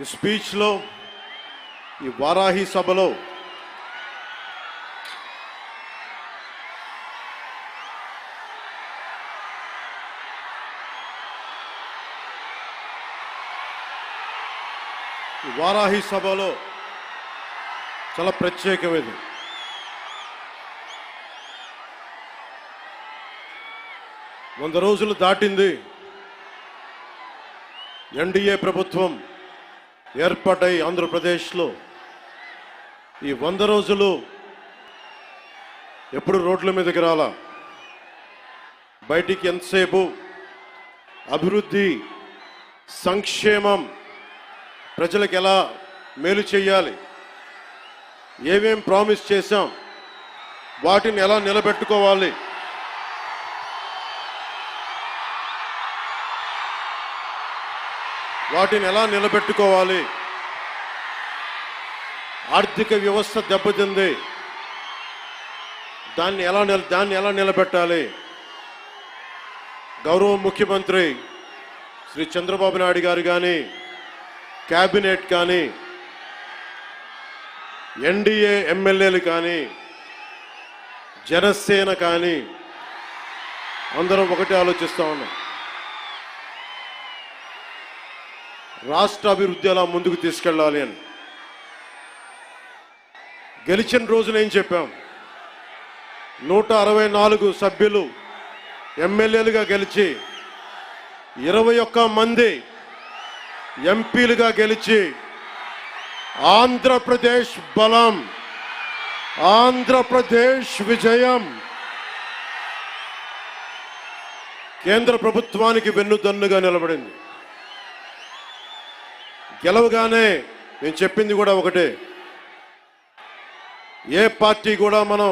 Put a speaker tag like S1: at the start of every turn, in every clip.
S1: ఈ స్పీచ్లో, ఈ వారాహి సభలో చాలా ప్రత్యేకమైనది. వంద రోజులు దాటింది. ఎన్డీఏ ప్రభుత్వం ఏర్పాటై ఆంధ్రప్రదేశ్లో ఈ 100 రోజులు ఎప్పుడు రోడ్ల మీదకి రాలా. బయటికి ఎంతసేపు అభివృద్ధి, సంక్షేమం, ప్రజలకు ఎలా మేలు చేయాలి, ఏమేం ప్రామిస్ చేశాం, వాటిని ఎలా నిలబెట్టుకోవాలి, ఆర్థిక వ్యవస్థ దెబ్బతింది, దాన్ని ఎలా నిలబెట్టాలి. గౌరవ ముఖ్యమంత్రి శ్రీ చంద్రబాబు నాయుడు గారు కానీ, క్యాబినెట్ కానీ, ఎన్డీఏ ఎమ్మెల్యేలు కానీ, జనసేన కానీ అందరం ఒకటే ఆలోచిస్తూ ఉన్నాం. రాష్ట్ర అభివృద్ధి ఎలా ముందుకు తీసుకెళ్ళాలి అని. గెలిచిన రోజున ఏం చెప్పాం? 164 సభ్యులు ఎమ్మెల్యేలుగా గెలిచి, 21 మంది ఎంపీలుగా గెలిచి, ఆంధ్రప్రదేశ్ బలం, ఆంధ్రప్రదేశ్ విజయం, కేంద్ర ప్రభుత్వానికి వెన్నుదన్నుగా నిలబడింది. గెలవగానే నేను చెప్పింది కూడా ఒకటే, ఏ పార్టీ కూడా మనం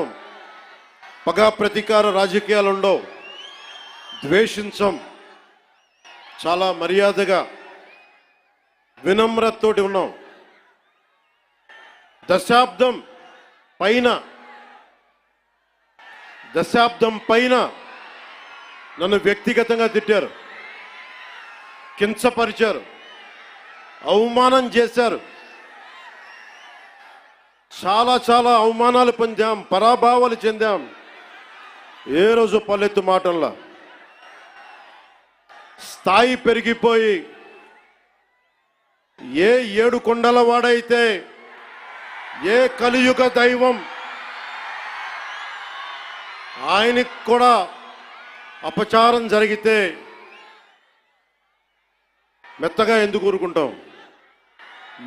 S1: పగా ప్రతీకార రాజకీయాలు ఉండవు, ద్వేషించం, చాలా మర్యాదగా వినమ్రతతోటి ఉన్నాం. దశాబ్దం పైన నన్ను వ్యక్తిగతంగా తిట్టారు, కించపరిచారు, అవమానం చేశారు. చాలా అవమానాలు పొందాం, పరాభావాలు చెందాం. ఏ రోజు పల్లెత్తు మాటల్లా స్థాయి పెరిగిపోయి, ఏ 7 కొండల వాడైతే, ఏ కలియుగ దైవం ఆయనకు కూడా అపచారం జరిగితే మెత్తగా ఎందుకు ఊరుకుంటాం?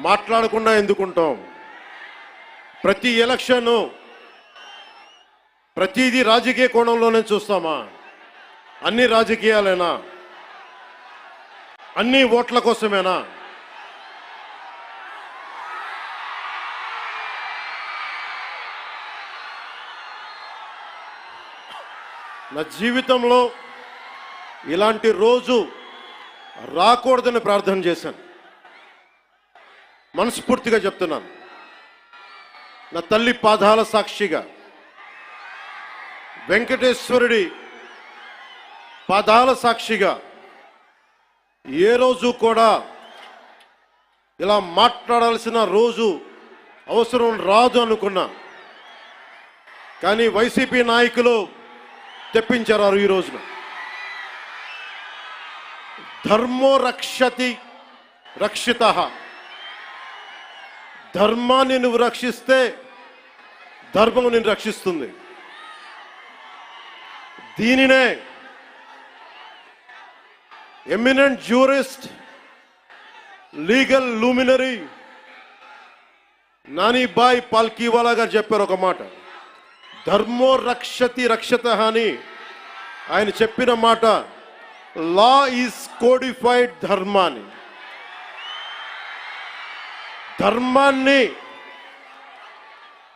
S1: మాట్లాడకుండా ఎందుకుంటాం? ప్రతి ఎలక్షన్, ప్రతిదీ రాజకీయ కోణంలోనే చూస్తామా? అన్ని రాజకీయాలేనా? అన్ని ఓట్ల కోసమేనా? నా జీవితంలో ఇలాంటి రోజు రాకూడదని ప్రార్థన చేశాను. మనస్ఫూర్తిగా చెప్తున్నాను. నా తల్లి పాదాల సాక్షిగా, వెంకటేశ్వరుడి పాదాల సాక్షిగా, ఏ రోజు కూడా ఇలా మాట్లాడాల్సిన రోజు అవసరం రాదు అనుకున్నా. కానీ వైసీపీ నాయకులు తెప్పించారు. ఈ రోజున ధర్మో రక్షతి రక్షిత, ధర్మాన్ని నువ్వు రక్షిస్తే ధర్మం నిన్ను రక్షిస్తుంది. దీనినే eminent jurist, legal luminary Nanabhoy Palkhivala గారు చెప్పారు ఒక మాట. ధర్మో రక్షతి రక్షత అని ఆయన చెప్పిన మాట. లా ఈజ్ కోడిఫైడ్ ధర్మాన్ని. ధర్మాన్ని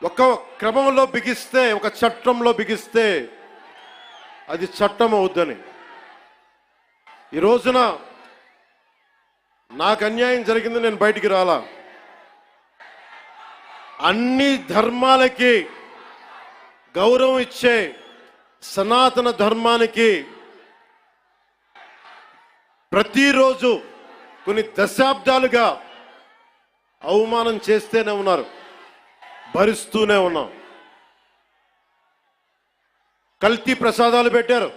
S1: ఒక క్రమంలో బిగిస్తే, ఒక చట్టంలో బిగిస్తే అది చట్టం అవుద్దని. ఈ రోజున నాకు అన్యాయం జరిగింది, నేను బయటికి రాలా. అన్ని ధర్మాలకి గౌరవం ఇచ్చే సనాతన ధర్మానికి ప్రతిరోజు కొన్ని దశాబ్దాలుగా అవమానం చేస్తూనే ఉన్నారు, భరిస్తూనే ఉన్నాం. కల్తీ ప్రసాదాలు పెట్టారు.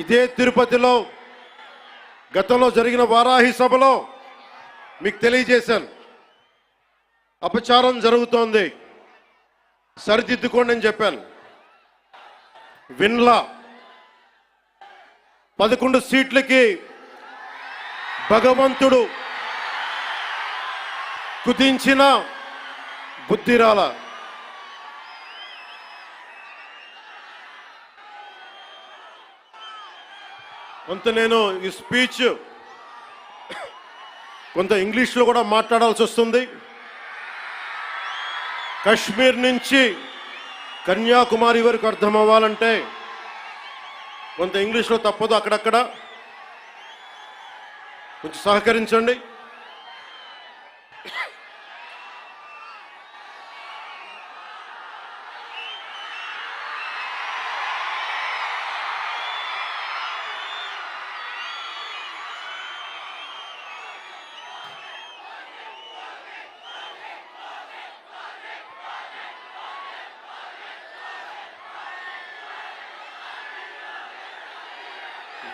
S1: ఇదే తిరుపతిలో గతంలో జరిగిన వారాహి సభలో మీకు తెలియజేశాను, అపచారం జరుగుతోంది, సరిదిద్దుకోండి అని చెప్పాను. విన్లా 11 సీట్లకి భగవంతుడు కుదించిన బుద్ధిరాల. కొంత నేను ఈ స్పీచ్ కొంత ఇంగ్లీష్లో కూడా మాట్లాడాల్సి వస్తుంది. కశ్మీర్ నుంచి కన్యాకుమారి వరకు అర్థం అవ్వాలంటే కొంత ఇంగ్లీష్లో తప్పదు, అక్కడక్కడ కొంచెం సహకరించండి.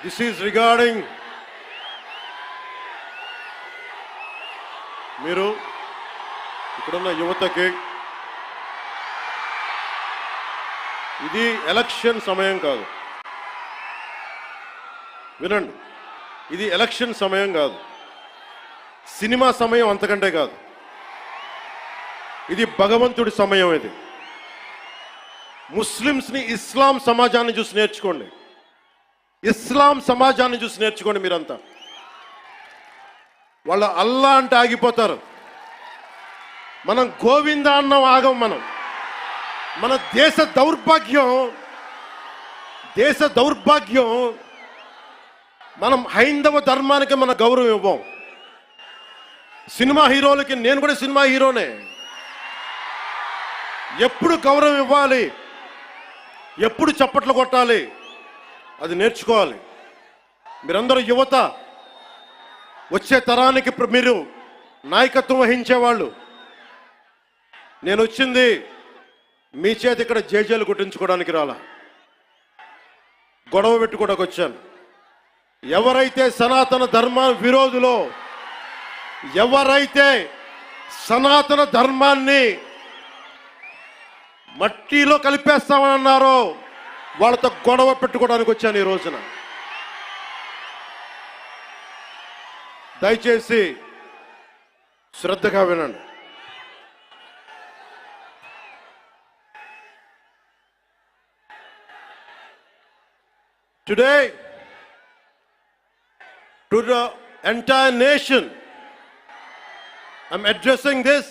S1: This is regarding మీరు ఇక్కడున్న యువతకి, ఇది ఎలక్షన్ సమయం కాదు, వినండి, ఇది ఎలక్షన్ సమయం కాదు, సినిమా సమయం అంతకంటే కాదు, ఇది భగవంతుడి సమయం. ఇది ముస్లిమ్స్ని, ఇస్లాం సమాజాన్ని చూసి నేర్చుకోండి, ఇస్లాం సమాజాన్ని చూసి నేర్చుకోండి. మీరంతా వాళ్ళ అల్లా అంటే ఆగిపోతారు, మనం గోవింద అన్నం ఆగం. మన దేశ దౌర్భాగ్యం, మనం హైందవ ధర్మానికి మన గౌరవం ఇవ్వం. సినిమా హీరోలకి, నేను కూడా సినిమా హీరోనే, ఎప్పుడు గౌరవం ఇవ్వాలి, ఎప్పుడు చప్పట్లు కొట్టాలి, అది నేర్చుకోవాలి. మీరందరూ యువత, వచ్చే తరానికి మీరు నాయకత్వం వహించేవాళ్ళు. నేను వచ్చింది మీ చేత ఇక్కడ జేజేలు కొట్టించుకోవడానికి రాలా, గొడవ పెట్టుకోవడానికి వచ్చాను. ఎవరైతే సనాతన ధర్మ విరోధులో, ఎవరైతే సనాతన ధర్మాన్ని మట్టిలో కలిపేస్తామని అన్నారో వాళ్ళతో గొడవ పెట్టుకోవడానికి వచ్చాను ఈ రోజున. దయచేసి శ్రద్ధగా వినండి. Today, to the entire nation, I'm addressing this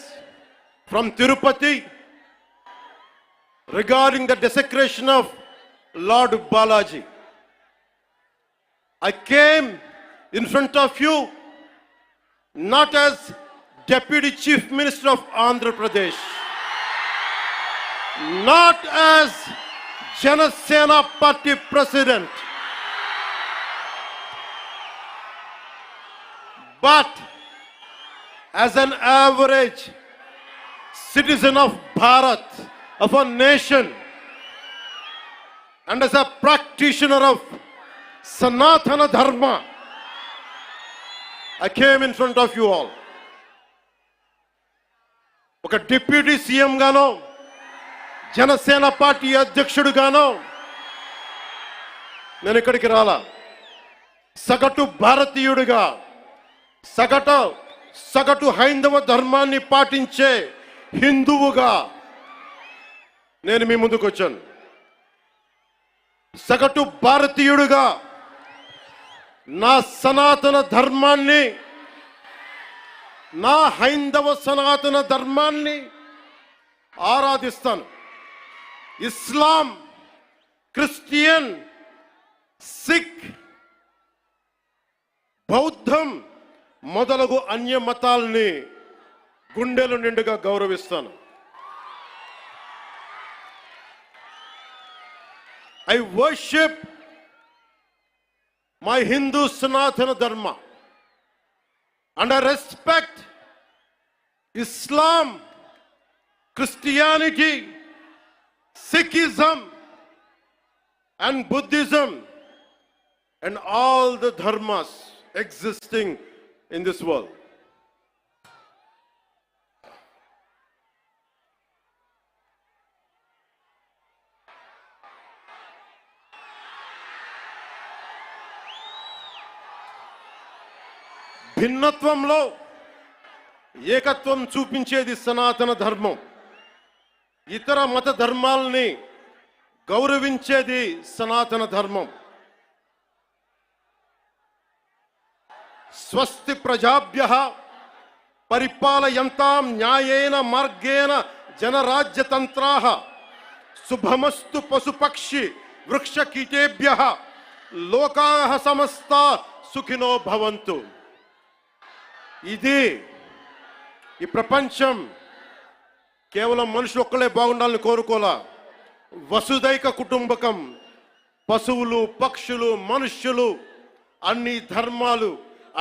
S1: from Tirupati regarding the desecration of Lord Balaji. I came in front of you not as Deputy Chief Minister of Andhra Pradesh, not as Janasena Party President, but as an average citizen of Bharat, of a nation, and as a practitioner of Sanatana Dharma. I came in front of you all. ఒక deputy CM గానో, Janasena party అధ్యక్షుడు గానో నేను ఇక్కడికి రాలా. సగటు భారతీయుడిగా, సగటు హైందవ ధర్మాన్ని పాటించే హిందువుగా నేను మీ ముందుకు వచ్చాను. సగటు భారతీయుడిగా నా సనాతన ధర్మాన్ని, నా హైందవ సనాతన ధర్మాన్ని ఆరాధిస్తాను. ఇస్లాం, క్రిస్టియన్, సిక్, బౌద్ధం మొదలగు అన్య మతాల్ని గుండెలు నిండుగా గౌరవిస్తాను. I worship my Hindu Sanatana Dharma and I respect Islam, Christianity, Sikhism, and Buddhism, and all the dharmas existing in this world. భిన్నత్వంలో ఏకత్వం చూపించేది సనాతన ధర్మం. ఇతర మత ధర్మాలని గౌరవించేది సనాతన ధర్మం. స్వస్తి ప్రజాభ్యః పరిపాలయంతాం న్యాయేన మార్గేణ జనరాజ్యతంత్రాః శుభమస్తు పశుపక్షి వృక్షకీటేభ్యః లోకాః సమస్తా సుఖినో భవంతు. ఇది ఈ ప్రపంచం కేవలం మనుషులు ఒక్కలే బాగుండాలని కోరుకోలా. వసుదైక కుటుంబకం, పశువులు, పక్షులు, మనుష్యులు, అన్ని ధర్మాలు,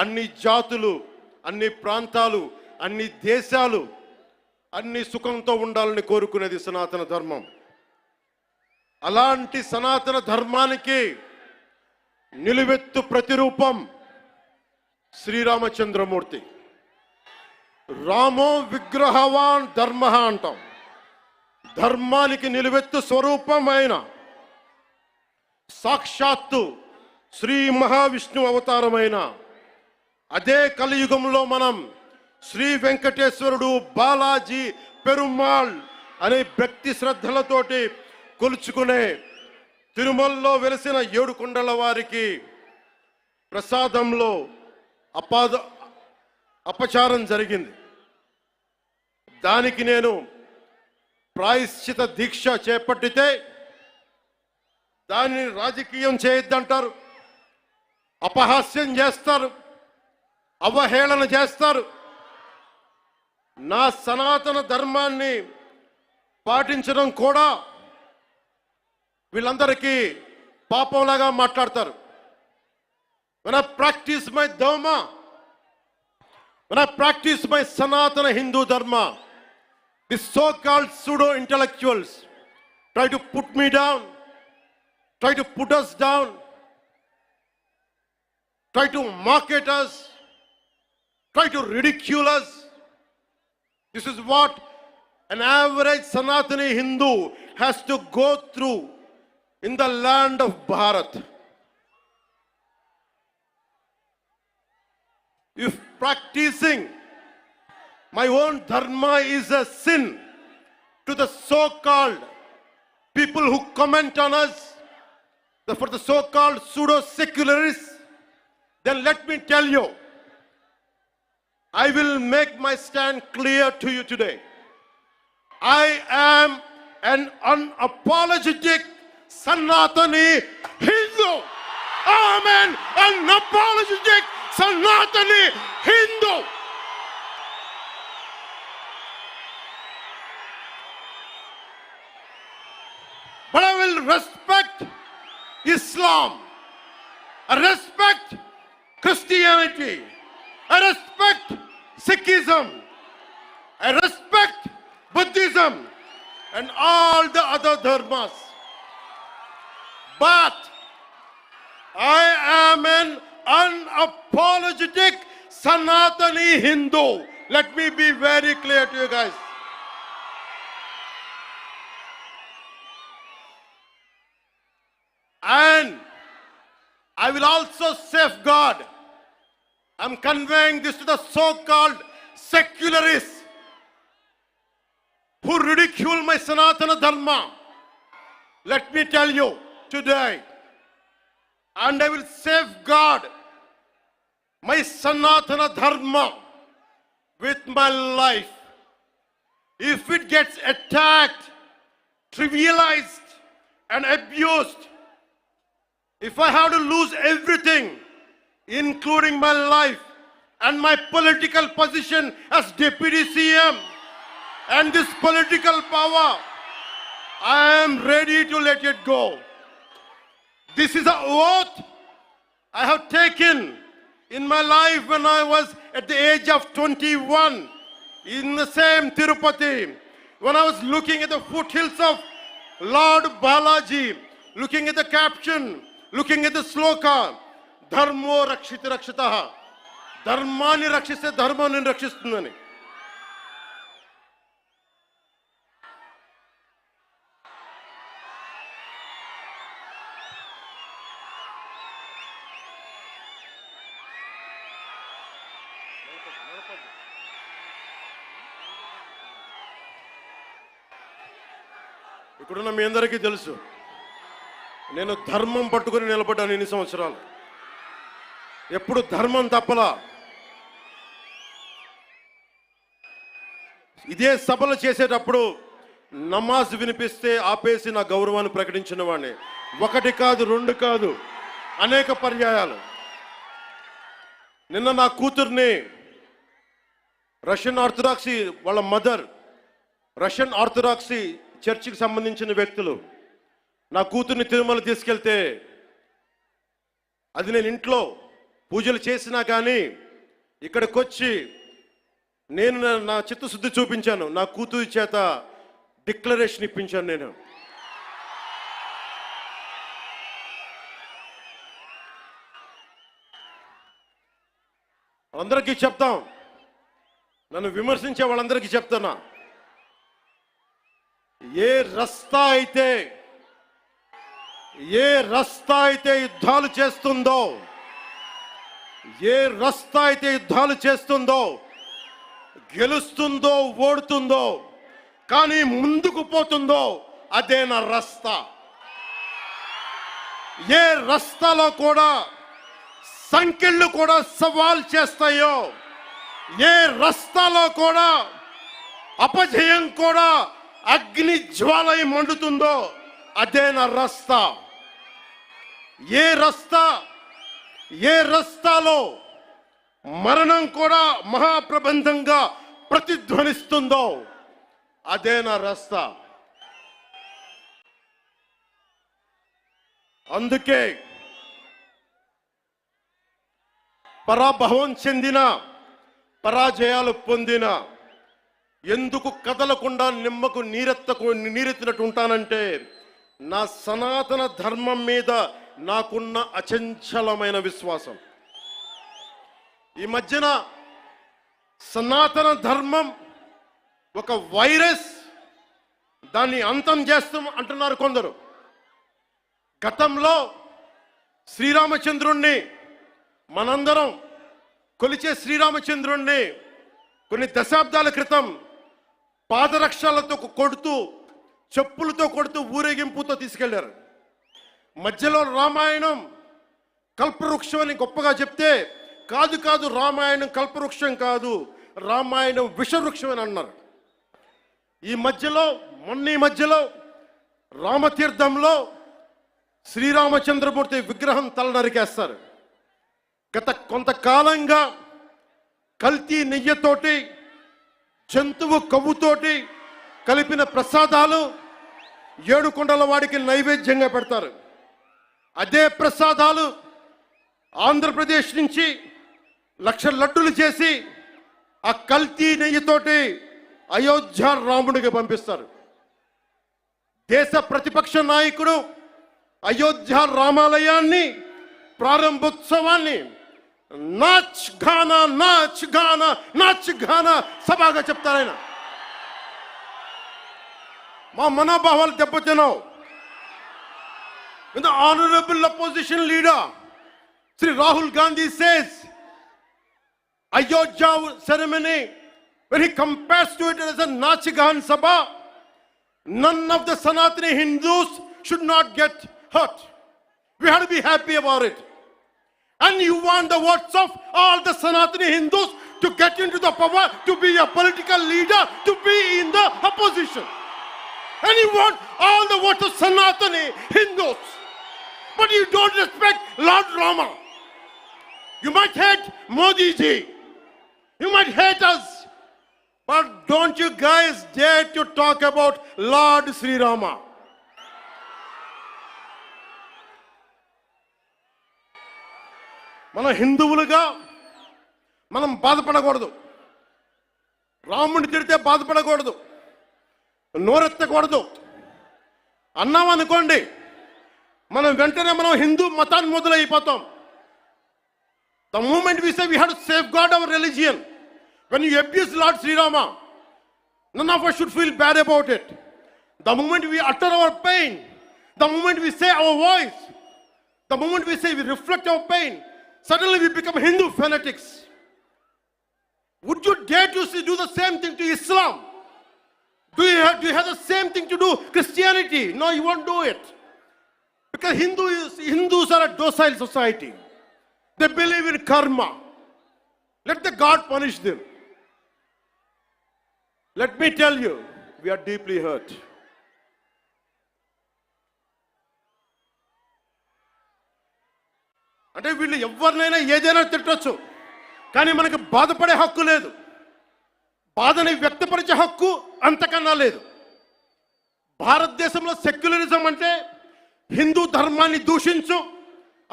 S1: అన్ని జాతులు, అన్ని ప్రాంతాలు, అన్ని దేశాలు అన్ని సుఖంతో ఉండాలని కోరుకునేది సనాతన ధర్మం. అలాంటి సనాతన ధర్మానికి నిలువెత్తు ప్రతిరూపం శ్రీరామచంద్రమూర్తి. రామో విగ్రహవాన్ ధర్మ అంటాం. ధర్మానికి నిలువెత్తు స్వరూపమైన సాక్షాత్తు శ్రీ మహావిష్ణు అవతారమైన అదే కలియుగంలో మనం శ్రీ వెంకటేశ్వరుడు, బాలాజీ, పెరుమాళ్ అనే భక్తి శ్రద్ధలతోటి కొలుచుకునే తిరుమలలో వెలిసిన 7 కొండల వారికి ప్రసాదంలో అపచారం జరిగింది. దానికి నేను ప్రాయశ్చిత దీక్ష చేపట్టితే దానిని రాజకీయం చేయొద్దంటారు, అపహాస్యం చేస్తారు, అవహేళన చేస్తారు. నా సనాతన ధర్మాన్ని పాటించడం కూడా వీళ్ళందరికీ పాపంలాగా మాట్లాడతారు. When I practice my dharma, when I practice my Sanatana Hindu dharma, these so-called pseudo-intellectuals try to put me down, try to put us down, try to mock at us, try to ridicule us. This is what an average Sanatani Hindu has to go through in the land of Bharat. If practicing my own dharma is a sin to the so-called people who comment on us, for the so-called pseudo-secularists, then let me tell you, I will make my stand clear to you today. I am an unapologetic Sanatani Hindu. I am an unapologetic Sanatani Hindu. But I will respect Islam. I respect Christianity. I respect Sikhism. I respect Buddhism and all the other dharmas. But I am an unapologetic Sanatani Hindu. Let me be very clear to you guys. And I will also safeguard. I'm conveying this to the so-called secularists who ridicule my Sanatana Dharma. Let me tell you today, and I will safeguard my Sanatana Dharma with my life. If it gets attacked, trivialized, and abused, if I have to lose everything, including my life and my political position as Deputy CM and this political power, I am ready to let it go. This is an oath I have taken in my life when I was at the age of 21 in the same Tirupati, when I was looking at the foothills of Lord Balaji, looking at the caption, looking at the sloka, Dharmo Rakshita Rakshitaha, Dharmani Rakshiste Dharmani Rakshistundani. ఇక్కడున్న మీ అందరికీ తెలుసు, నేను ధర్మం పట్టుకుని నిలబడ్డాను ఇన్ని సంవత్సరాలు. ఎప్పుడు ధర్మం తప్పలా. ఇదే సభలు చేసేటప్పుడు నమాజ్ వినిపిస్తే ఆపేసి నా గౌరవాన్ని ప్రకటించిన వాడిని. ఒకటి కాదు, రెండు కాదు, అనేక పర్యాయాలు. నిన్న నా కూతుర్ని రష్యన్ ఆర్థడాక్సీ, వాళ్ళ మదర్ రష్యన్ ఆర్థడాక్సీ చర్చికి సంబంధించిన వ్యక్తులు నా కూతుర్ని తిరుమల తీసుకెళ్తే, అది నేను ఇంట్లో పూజలు చేసినా కానీ ఇక్కడికి వచ్చి నేను నా చిత్తశుద్ధి చూపించాను. నా కూతురి చేత డిక్లరేషన్ ఇప్పించాను. నేను అందరికీ చెప్తాం, నన్ను విమర్శించే వాళ్ళందరికీ చెప్తానా, ఏ రస్తా అయితే యుద్ధాలు చేస్తుందో, ఏ రస్తా అయితే యుద్ధాలు చేస్తుందో, గెలుస్తుందో ఓడుతుందో, కానీ ముందుకు పోతుందో, అదే నా రస్తా. ఏ రస్తాలో కూడా సంఖ్యలు కూడా సవాల్ చేస్తాయో, ఏ రస్తాలో కూడా అపజయం కూడా అగ్ని జ్వాలై మండుతుందో, అదే నా రస్తా. ఏ రస్తాలో మరణం కూడా మహాప్రబంధంగా ప్రతిధ్వనిస్తుందో, అదే నా రస్తా. అందుకే పరాభవం చెందిన, పరాజయాలు పొందిన, ఎందుకు కదలకుండా నిమ్మకు నీరెత్తినట్టు ఉంటానంటే, నా సనాతన ధర్మం మీద నాకున్న అచంచలమైన విశ్వాసం. ఈ మధ్యన సనాతన ధర్మం ఒక వైరస్, దాన్ని అంతం చేస్తాం అంటున్నారు కొందరు. గతంలో శ్రీరామచంద్రుణ్ణి, మనందరం కొలిచే శ్రీరామచంద్రుణ్ణి కొన్ని దశాబ్దాల క్రితం పాదరక్షలతో కొడుతూ, చెప్పులతో కొడుతూ, ఊరేగింపుతో తీసుకెళ్లారు. మధ్యలో రామాయణం కల్పవృక్షం అని గొప్పగా చెప్తే, కాదు రామాయణం కల్పవృక్షం కాదు, రామాయణం విషవృక్షం అని అన్నారు. ఈ మధ్యలో రామతీర్థంలో శ్రీరామచంద్రమూర్తి విగ్రహం తల నరికేస్తారు. గత కొంతకాలంగా కల్తీ నెయ్యితోటి, జంతువు కొవ్వుతోటి కలిపిన ప్రసాదాలు ఏడుకొండల వాడికి నైవేద్యంగా పెడతారు. అదే ప్రసాదాలు ఆంధ్రప్రదేశ్ నుంచి 1,00,000 లడ్డులు చేసి ఆ కల్తీ నెయ్యితోటి అయోధ్య రాముడికి పంపిస్తారు. దేశ ప్రతిపక్ష నాయకుడు అయోధ్య రామాలయాన్ని ప్రారంభోత్సవాన్ని నాచ్ గానా సభగా చెప్తారాయన. మా మనోభావాలు దెబ్బతిన్నావు. When the honorable opposition leader Sri Rahul Gandhi says Ayodhya ceremony, when he compares to it as a Nachigan Sabha, none of the Sanatani Hindus should not get hurt. We have to be happy about it. And you want the votes of all the Sanatani Hindus to get into the power, to be a political leader, to be in the opposition. And you want all the votes of Sanatani Hindus. But you don't respect Lord Rama. You might hate Modi ji. You might hate us. But don't you guys dare to talk about Lord Sri Rama. మన హిందువులుగా మనం బాధపడకూడదు. రాముడిని తిడితే బాధపడకూడదు, నోరెత్తకూడదు. అన్నాం అనుకోండి, మనం వెంటనే హిందూ మతాన్ని మొదలైపోతాం. The moment we say we have to safeguard our religion, when you abuse Lord Sri Rama, none of us should feel bad about it. The moment we utter our pain, the moment we say our voice, the moment we say we reflect our pain, suddenly we become Hindu fanatics. Would you dare to do the same thing to Islam? Do you have the same thing to do Christianity? No, you won't do it. Because Hindus are a docile society. They believe in karma. Let the God punish them. Let me tell you, we are deeply hurt. అంటే వీళ్ళు ఎవరినైనా ఏదైనా తిట్టొచ్చు, కానీ మనకు బాధపడే హక్కు లేదు, బాధని వ్యక్తపరిచే హక్కు అంతకన్నా లేదు. భారతదేశంలో సెక్యులరిజం అంటే హిందూ ధర్మాన్ని దూషించు,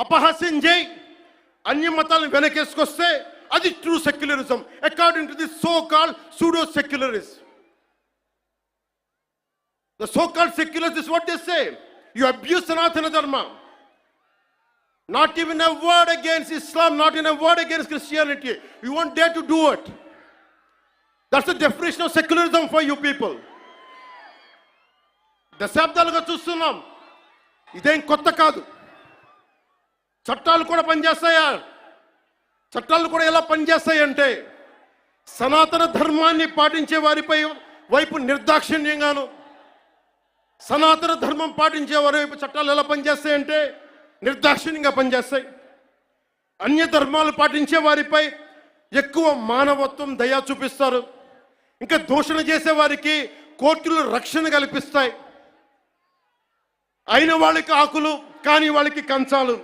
S1: అపహాస్యం చేయి, అన్య మతాలను వెనకేసుకొస్తే అది true secularism according to the so called pseudo secularist. The so called secularists is what they say. You abuse Sanatana Dharma. Not even a word against Islam, not even a word against Christianity. You won't dare to do it. That's the definition of secularism for you people. దశాబ్దాలుగా చూస్తున్నాం, ఇదేం కొత్త కాదు. చట్టాలు కూడా పనిచేస్తాయా? చట్టాలు కూడా ఎలా పనిచేస్తాయంటే సనాతన ధర్మాన్ని పాటించే వారిపై వైపు నిర్దాక్షిణ్యంగాను, సనాతన ధర్మం పాటించే వారి వైపు చట్టాలు ఎలా పనిచేస్తాయంటే నిర్దాక్షిణ్యంగా పనిచేస్తాయి. అన్య ధర్మాలు పాటించే వారిపై ఎక్కువ మానవత్వం, దయ చూపిస్తారు. ఇంకా దూషణ చేసే వారికి కోర్టులు రక్షణ కల్పిస్తాయి. అయిన వాళ్ళకి ఆకులు, కానీ వాళ్ళకి కంచాలు.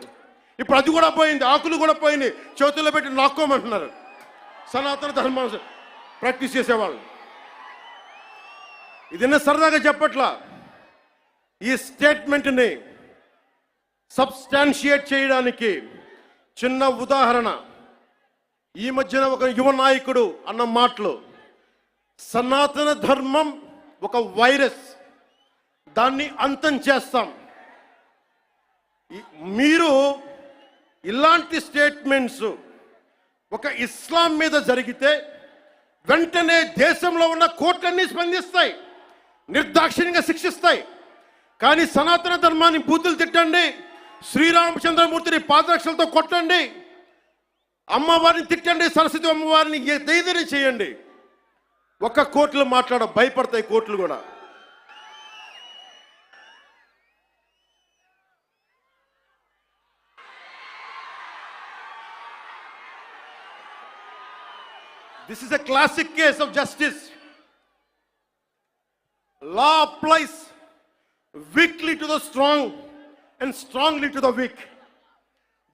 S1: ఇప్పుడు అది కూడా పోయింది, ఆకులు కూడా పోయింది, చేతుల్లో పెట్టి నాక్కోమంటున్నారు సనాతన ధర్మం ప్రాక్టీస్ చేసేవాళ్ళు. ఇదన్నా సరదాగా చెప్పట్లా. ఈ స్టేట్మెంట్ని సబ్స్టాన్షియేట్ చేయడానికి చిన్న ఉదాహరణ. ఈ మధ్యన ఒక యువ నాయకుడు అన్న మాటలు, సనాతన ధర్మం ఒక వైరస్, దాన్ని అంతం చేస్తాం. మీరు ఇలాంటి స్టేట్మెంట్స్ ఒక ఇస్లాం మీద జరిగితే వెంటనే దేశంలో ఉన్న కోర్టులన్నీ స్పందిస్తాయి, నిర్దాక్షిణ్యంగా శిక్షిస్తాయి. కానీ సనాతన ధర్మాన్ని బూతులు తిట్టండి, శ్రీరామచంద్రమూర్తిని పాదరక్షలతో కొట్టండి, అమ్మవారిని తిట్టండి, సరస్వతి అమ్మవారిని ఏదైనా చేయండి, ఒక్క కోర్టులు భయపడతాయి కోర్టులు కూడా. This is a classic case of justice. Law applies weakly to the strong and strongly to the weak.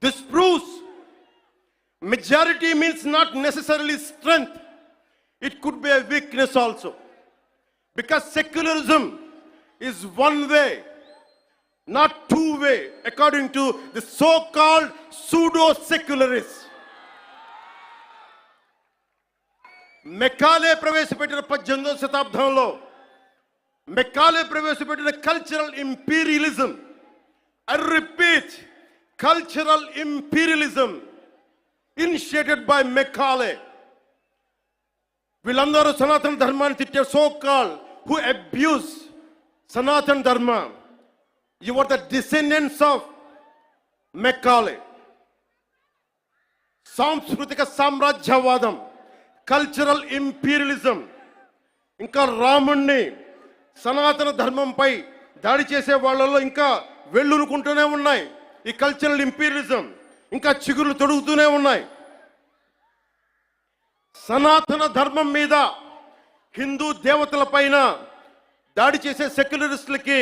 S1: This proves majority means not necessarily strength. It could be a weakness also. Because secularism is one way, not two way, according to the so-called pseudo-secularists. Macaulay ప్రవేశపెట్టిన 18వ శతాబ్దంలో Macaulay ప్రవేశపెట్టిన cultural imperialism, I repeat, cultural imperialism initiated by Macaulay. వీళ్ళందరూ సనాతన ధర్మాన్ని తిట్టే so call who abuse Sanatana Dharma, you are the descendants of Macaulay. సాంస్కృతిక సామ్రాజ్యవాదం, cultural imperialism, ఇంకా రాముణ్ణి సనాతన ధర్మంపై దాడి చేసే వాళ్ళలో ఇంకా వెళ్ళునుకుంటూనే ఉన్నాయి. ఈ కల్చరల్ ఇంపీరియలిజం ఇంకా చిగురులు తొడుగుతూనే ఉన్నాయి. సనాతన ధర్మం మీద, హిందూ దేవతల పైన దాడి చేసే సెక్యులరిస్టులకి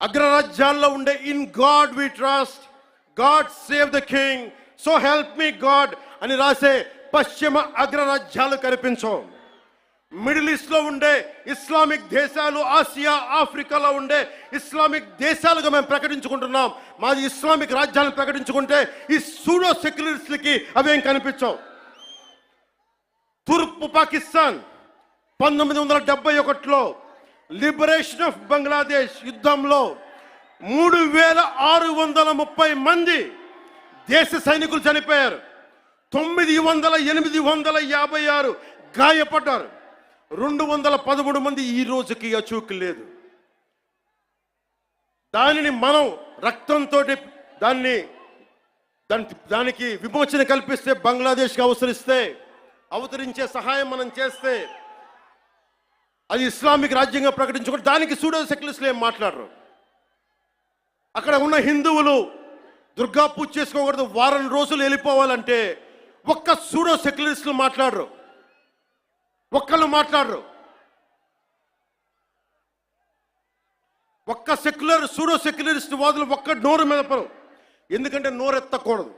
S1: అగ్రరాజ్యాల్లో ఉండే in God we trust, God save the king, so help me God అని రాసే పశ్చిమ అగ్రరాజ్యాలు కనిపించవు. మిడిల్ ఈస్ట్ లో ఉండే ఇస్లామిక్ దేశాలు, ఆసియా, ఆఫ్రికాలో ఉండే ఇస్లామిక్ దేశాలుగా మేము ప్రకటించుకుంటున్నాం. మాది ఇస్లామిక్ రాజ్యాలను ప్రకటించుకుంటే ఈ సూడో సెక్యులరిస్టులకి అవేం కనిపించవు. తూర్పు పాకిస్తాన్ 1971లో లిబరేషన్ ఆఫ్ బంగ్లాదేశ్ యుద్ధంలో 3630 మంది దేశ సైనికులు చనిపోయారు. 856 గాయపడ్డారు. 213 మంది ఈ రోజుకి అచూకు లేదు. దానిని మనం రక్తంతో దానికి విమోచన కల్పిస్తే, బంగ్లాదేశ్కి అవతరించే సహాయం మనం చేస్తే, అది ఇస్లామిక్ రాజ్యంగా ప్రకటించుకుంటే దానికి సూడో సెక్యులరిస్టులు ఏం మాట్లాడరు. అక్కడ ఉన్న హిందువులు దుర్గా పూజ చేసుకోకూడదు, వారం రోజులు వెళ్ళిపోవాలంటే ఒక్క సూడో సెక్యులరిస్టులు మాట్లాడరు, ఒక్కళ్ళు మాట్లాడరు. ఒక్క సూడో సెక్యులరిస్ట్ వాదులు ఒక్క నోరు మెదపరు. ఎందుకంటే నోరెత్తకూడదు,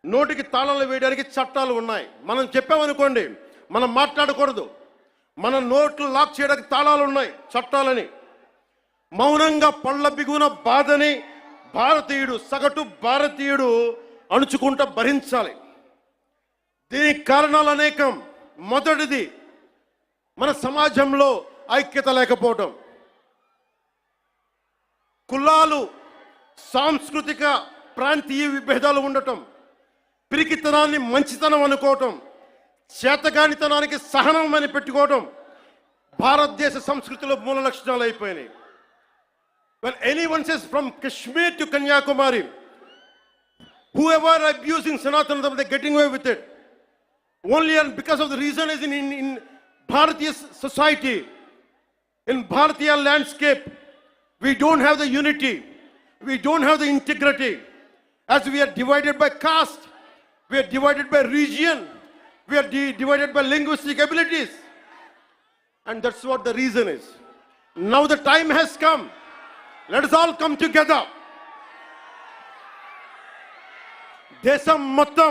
S1: నోటికి తాళాలు వేయడానికి చట్టాలు ఉన్నాయి. మనం చెప్పామనుకోండి, మనం మాట్లాడకూడదు, మన నోట్లు లాక్ చేయడానికి తాళాలు ఉన్నాయి, చట్టాలని. మౌనంగా పళ్ళ బిగున బాధని సగటు భారతీయుడు అణుచుకుంటూ భరించాలి. దీనికి కారణాలు అనేకం. మొదటిది, మన సమాజంలో ఐక్యత లేకపోవటం, కులాలు, సాంస్కృతిక ప్రాంతీయ విభేదాలు ఉండటం, పిరికితనాన్ని మంచితనం అనుకోవటం, చేతగానితనానికి సహనం అని పెట్టుకోవటం భారతదేశ సంస్కృతిలో మూల లక్షణాలు అయిపోయినాయి. When anyone says from Kashmir to Kanyakumari, whoever abusing Sanatana Dharma, they're getting away with it. Only and because of the reason is in Bharatiya society, in Bharatiya landscape, we don't have the unity, we don't have the integrity. As we are divided by caste, we are divided by region, we are divided by linguistic abilities. And that's what the reason is. Now the time has come. Let us all come together. దేశం మొత్తం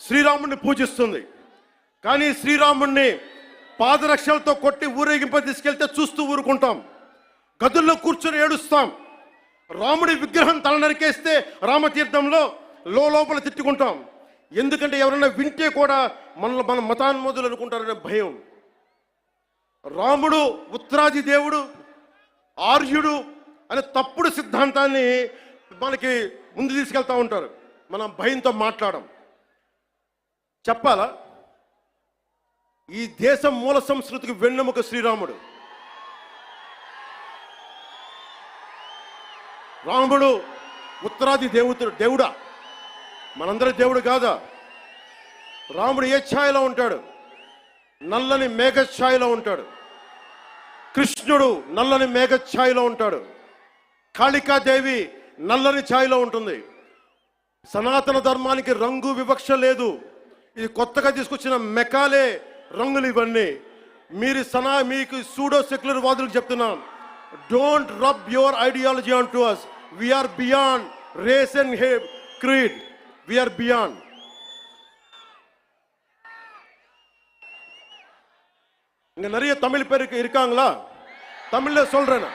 S1: శ్రీరాముడిని పూజిస్తుంది. కానీ శ్రీరాముడిని పాదరక్షలతో కొట్టి ఊరేగింప తీసుకెళ్తే చూస్తూ ఊరుకుంటాం, గదుల్లో కూర్చొని ఏడుస్తాం. రాముడి విగ్రహం తల నరికేస్తే రామతీర్థంలో లోపల తిట్టుకుంటాం. ఎందుకంటే ఎవరైనా వింటే కూడా మన మతాన్మోదులు అనుకుంటారనే భయం. రాముడు ఉత్తరాది దేవుడు, ఆర్యుడు అనే తప్పుడు సిద్ధాంతాన్ని మనకి ముందు తీసుకెళ్తా ఉంటారు. మనం భయంతో మాట్లాడం. చెప్పాలా, ఈ దేశం మూల సంస్కృతికి వెన్నెముక శ్రీరాముడు. రాముడు ఉత్తరాది దేవుడా? మనందరి దేవుడు కాదా? రాముడు ఏ ఛాయలో ఉంటాడు? నల్లని మేఘ ఛాయలో ఉంటాడు. కృష్ణుడు నల్లని మేఘ ఛాయలో ఉంటాడు. కాళికాదేవి నల్లని ఛాయలో ఉంటుంది. సనాతన ధర్మానికి రంగు వివక్ష లేదు. ఇది కొత్తగా తీసుకొచ్చిన మెకాలే రంగులు ఇవన్నీ. మీకు సూడో సెక్యులర్ వాదులకు చెప్తున్నాం, don't rub your ideology on to us. We are beyond race and creed. We are beyond. இங்க நிறைய தமிழ் பேர் இருக்காங்களா? தமிழ்ல சொல்றேன்.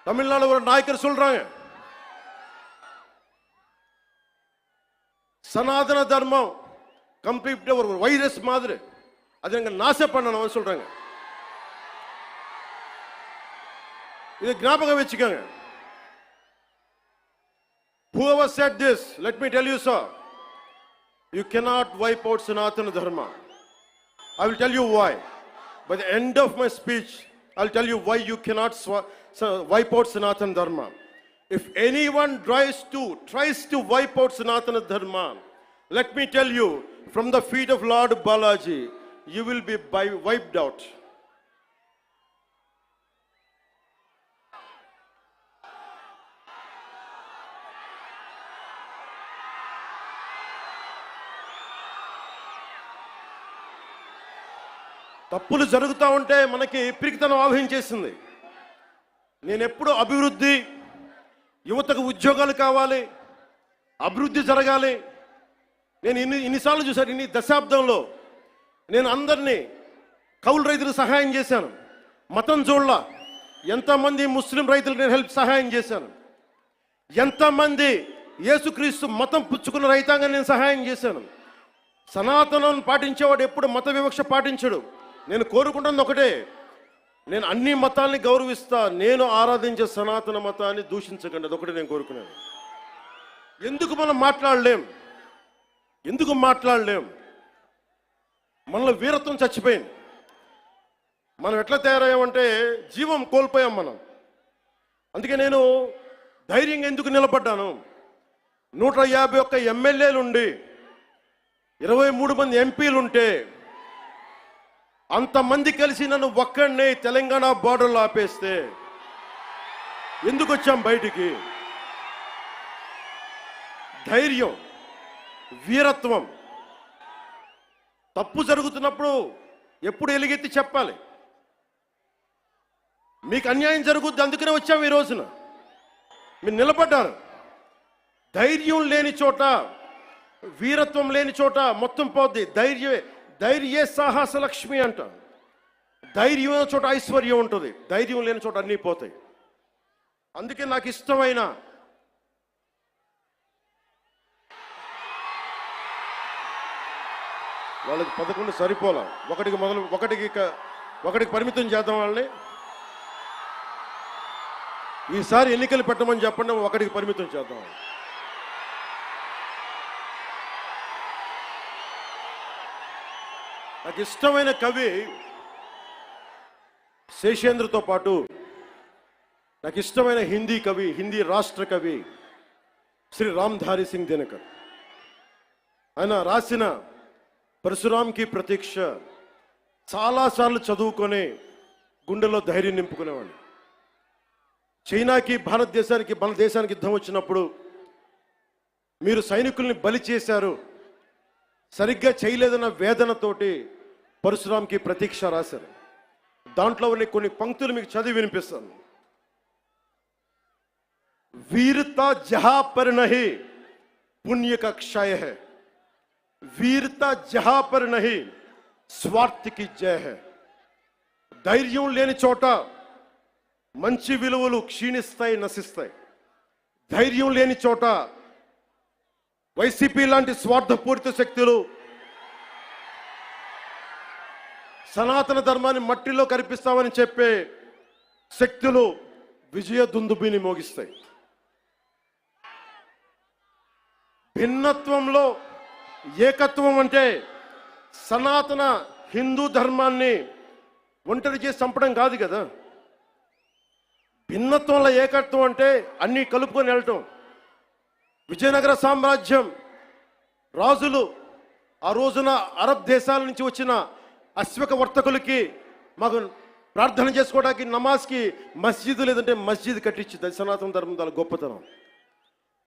S1: தமிழ்நாடு ஒரு நாயக்கர் சொல்றாங்க, சனாதன தர்மம் கம்ப்ளீட் ஒரு வைரஸ் மாதிரி, அதை எங்க நாச பண்ணணும் சொல்றாங்க. இதை ஞாபகம் வச்சுக்கோங்க. Whoever said this, let me tell you, sir, you cannot wipe out Sanatana Dharma. I will tell you why. By the end of my speech, I'll tell you why you cannot wipe out Sanatana Dharma. If anyone tries to wipe out Sanatana Dharma, let me tell you, from the feet of Lord Balaji, you will be wiped out. తప్పులు జరుగుతూ ఉంటే మనకి పిరికితనం ఆవహించేసింది. నేను ఎప్పుడు అభివృద్ధి, యువతకు ఉద్యోగాలు కావాలి, అభివృద్ధి జరగాలి. నేను ఇన్నిసార్లు చూశాను. ఇన్ని దశాబ్దంలో నేను అందరినీ కౌలు రైతులకు సహాయం చేశాను. మతం చూడలా. ఎంతమంది ముస్లిం రైతులకు నేను సహాయం చేశాను. ఎంతమంది యేసుక్రీస్తు మతం పుచ్చుకున్న రైతాంగాన్ని నేను సహాయం చేశాను. సనాతనం పాటించేవాడు ఎప్పుడు మత వివక్ష పాటించడు. నేను కోరుకుంటున్నది ఒకటే, నేను అన్ని మతాల్ని గౌరవిస్తా, నేను ఆరాధించే సనాతన మతాన్ని దూషించకండి, అదొకటి నేను కోరుకున్నాను. ఎందుకు మనం మాట్లాడలేం? మనలో వీరత్వం చచ్చిపోయింది. మనం ఎట్లా తయారయ్యామంటే జీవం కోల్పోయాం మనం. అందుకే నేను ధైర్యంగా ఎందుకు నిలబడ్డాను? 151 ఎమ్మెల్యేలుండి 23 మంది ఎంపీలుంటే అంతమంది కలిసి నన్ను ఒక్కడినే తెలంగాణ బార్డర్లో ఆపేస్తే ఎందుకు వచ్చాం బయటికి? ధైర్యం, వీరత్వం. తప్పు జరుగుతున్నప్పుడు ఎప్పుడు ఎలుగెత్తి చెప్పాలి. మీకు అన్యాయం జరుగుద్ది, అందుకనే వచ్చాము ఈ రోజున. మీరు నిలబడ్డారు. ధైర్యం లేని చోట, వీరత్వం లేని చోట మొత్తం పోద్ది. ధైర్యే సాహస లక్ష్మి అంట. ధైర్యం ఉన్న చోట ఐశ్వర్యం ఉంటుంది, ధైర్యం లేని చోట అన్నీ పోతాయి. అందుకే నాకు ఇష్టమైన వాళ్ళకి 11 సరిపోలా, ఒకటికి పరిమితం చేద్దాం వాళ్ళని. ఈసారి ఎన్నికలు పెట్టమని చెప్పండి, ఒకటికి పరిమితం చేద్దాం. నాకు ఇష్టమైన కవి శేషేంద్రతో పాటు నాకు ఇష్టమైన హిందీ రాష్ట్ర కవి శ్రీ రామ్ధారి సింగ్ దినకర్. ఆయన రాసిన పరశురాంకి ప్రతీక్ష చాలాసార్లు చదువుకొని గుండెలో ధైర్యం నింపుకునేవాడిని. చైనాకి మన దేశానికి యుద్ధం వచ్చినప్పుడు మీరు సైనికుల్ని బలి చేశారు, సరిగ్గా చేయలేదన్న వేదనతోటి పరశురాంకి ప్రతీక్ష రాశారు. దాంట్లో కొన్ని పంక్తులు మీకు చదివి వినిపిస్తాను. वीरता जहां पर नहीं पुण्य का क्षय है, वीरता जहां पर नहीं स्वार्थ की जय है. ధైర్యం లేని చోట మంచి విలువలు క్షీణిస్తాయి, నశిస్తాయి. ధైర్యం లేని చోట వైసీపీ లాంటి స్వార్థపూరిత శక్తులు సనాతన ధర్మాన్ని మట్టిలో కనిపిస్తామని చెప్పే శక్తులు విజయ దుందుబిని మోగిస్తాయి. భిన్నత్వంలో ఏకత్వం అంటే సనాతన హిందూ ధర్మాన్ని ఒంటరి చేసి చంపడం కాదు కదా. భిన్నత్వంలో ఏకత్వం అంటే అన్నీ కలుపుకొని వెళ్ళటం. విజయనగర సామ్రాజ్యం రాజులు ఆ రోజున అరబ్ దేశాల నుంచి వచ్చిన అశ్వక వర్తకులకి మాకు ప్రార్థన చేసుకోవడానికి నమాజ్కి మస్జిద్ లేదంటే మస్జిద్ కట్టించింది. సనాతన ధర్మం దాని గొప్పతనం.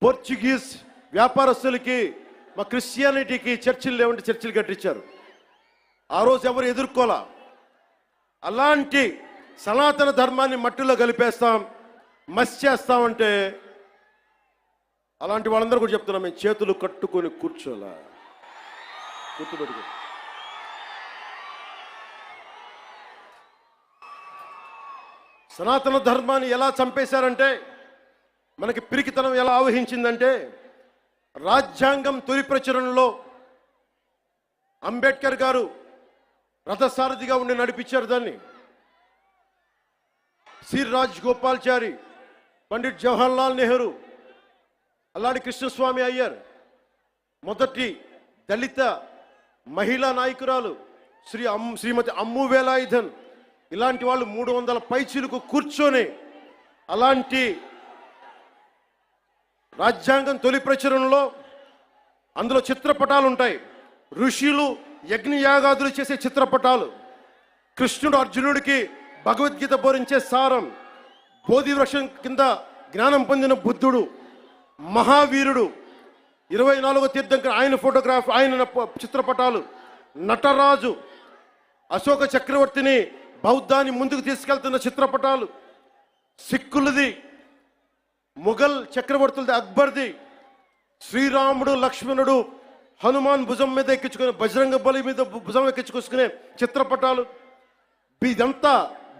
S1: పోర్చుగీస్ వ్యాపారస్తులకి మా క్రిస్టియానిటీకి చర్చిలు లేవంటే చర్చిలు కట్టించారు. ఆ రోజు ఎవరు ఎదుర్కోలా. అలాంటి సనాతన ధర్మాన్ని మట్టిలో కలిపేస్తాం, మస్ చేస్తామంటే అలాంటి వాళ్ళందరూ కూడా చెప్తున్నాం, మేము చేతులు కట్టుకొని కూర్చోలా, గుర్తుపెట్టుకో. సనాతన ధర్మాన్ని ఎలా చంపేశారంటే, మనకి పిరికితనం ఎలా ఆవహించిందంటే, రాజ్యాంగం తొలి ప్రచురణలో అంబేద్కర్ గారు రథసారథిగా ఉండి నడిపించారు దాన్ని. సి రాజగోపాల్చారి, పండిట్ జవహర్లాల్ నెహ్రూ, అల్లాడి కృష్ణస్వామి అయ్యర్, మొదటి దళిత మహిళా నాయకురాలు శ్రీమతి అమ్ము వేలాయుధన్, ఇలాంటి వాళ్ళు 300 పైచీలకు కూర్చొని అలాంటి రాజ్యాంగం తొలి ప్రచురణలో అందులో చిత్రపటాలు ఉంటాయి. ఋషులు యజ్ఞయాగాదులు చేసే చిత్రపటాలు, కృష్ణుడు అర్జునుడికి భగవద్గీత బోధించే సారం, బోధి వృక్షం కింద జ్ఞానం పొందిన బుద్ధుడు, మహావీరుడు, 24వ తీర్థంకర్ ఆయన ఫోటోగ్రాఫ్, ఆయన చిత్రపటాలు, నటరాజు, అశోక చక్రవర్తిని బౌద్ధాన్ని ముందుకు తీసుకెళ్తున్న చిత్రపటాలు, సిక్కులది, ముఘల్ చక్రవర్తులది, అక్బర్ది, శ్రీరాముడు లక్ష్మణుడు హనుమాన్ భుజం మీద ఎక్కించుకునే, బజరంగ బలి మీద భుజం ఎక్కించుకొసుకునే చిత్రపటాలు. ఇదంతా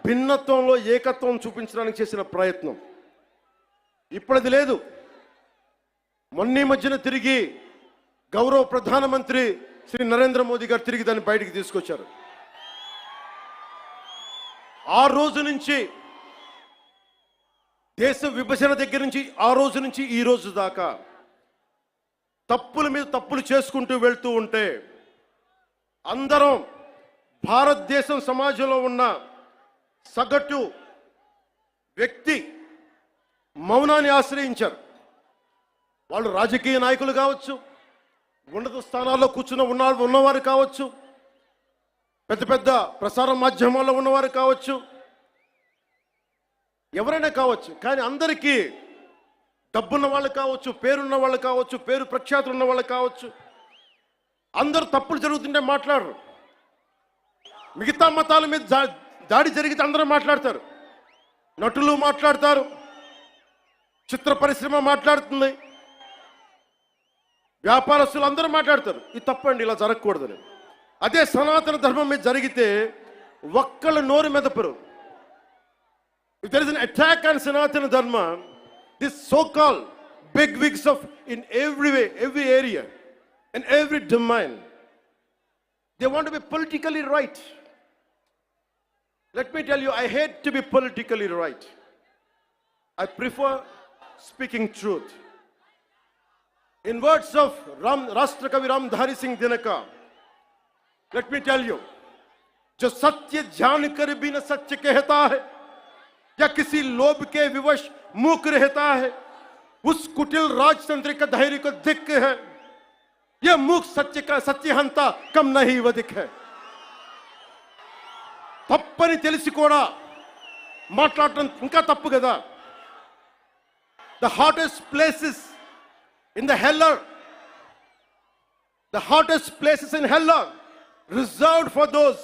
S1: భిన్నత్వంలో ఏకత్వం చూపించడానికి చేసిన ప్రయత్నం. ఇప్పుడది లేదు. మొన్న మధ్యన తిరిగి గౌరవ ప్రధానమంత్రి శ్రీ నరేంద్ర మోదీ గారు తిరిగి దాన్ని బయటికి తీసుకొచ్చారు. ఆ రోజు నుంచి దేశ విభజన దగ్గర నుంచి ఆ రోజు నుంచి ఈ రోజు దాకా తప్పుల మీద తప్పులు చేసుకుంటూ వెళ్తూ ఉంటే అందరం భారతదేశం సమాజంలో ఉన్న సగటు వ్యక్తి మౌనాన్ని ఆశ్రయించారు. వాళ్ళు రాజకీయ నాయకులు కావచ్చు, ఉన్నత స్థానాల్లో కూర్చున్న ఉన్నవారు కావచ్చు, పెద్ద పెద్ద ప్రసార మాధ్యమాల్లో ఉన్నవారు కావచ్చు, ఎవరైనా కావచ్చు. కానీ అందరికీ డబ్బున్న వాళ్ళు కావచ్చు, పేరున్న వాళ్ళు కావచ్చు, పేరు ప్రఖ్యాతులు ఉన్న వాళ్ళు కావచ్చు, అందరూ తప్పులు జరుగుతుంటే మాట్లాడరు. మిగతా మతాల మీద దాడి జరిగితే అందరూ మాట్లాడతారు. నటులు మాట్లాడతారు, చిత్ర పరిశ్రమ మాట్లాడుతుంది, వ్యాపారస్తులు అందరూ మాట్లాడతారు. ఇది తప్పండి, ఇలా జరగకూడదని. అదే సనాతన ధర్మం మీద జరిగితే ఒక్కళ్ళ నోరు మెదపరు. If there is an attack on Sanatana Dharma, this so-called big wigs of in every way, every area, in every domain, they want to be politically right. Let me tell you, I hate to be politically right. I prefer speaking truth. In words of Rashtrakavi Ramdhari Singh Dinaka, let me tell you, जो सत्य जान कर भी न सत्य कहता है या किसी लोभ के विवश मूक रहता है, उस कुटिल राजतंत्र का धैर्य को धिक्क है. यह मूक सत्य का सत्यहंता कम नहीं वधिक है. తప్పని తెలిసి కూడా మాట్లాడటం ఇంకా తప్పు కదా. The hottest places in the hell are reserved for those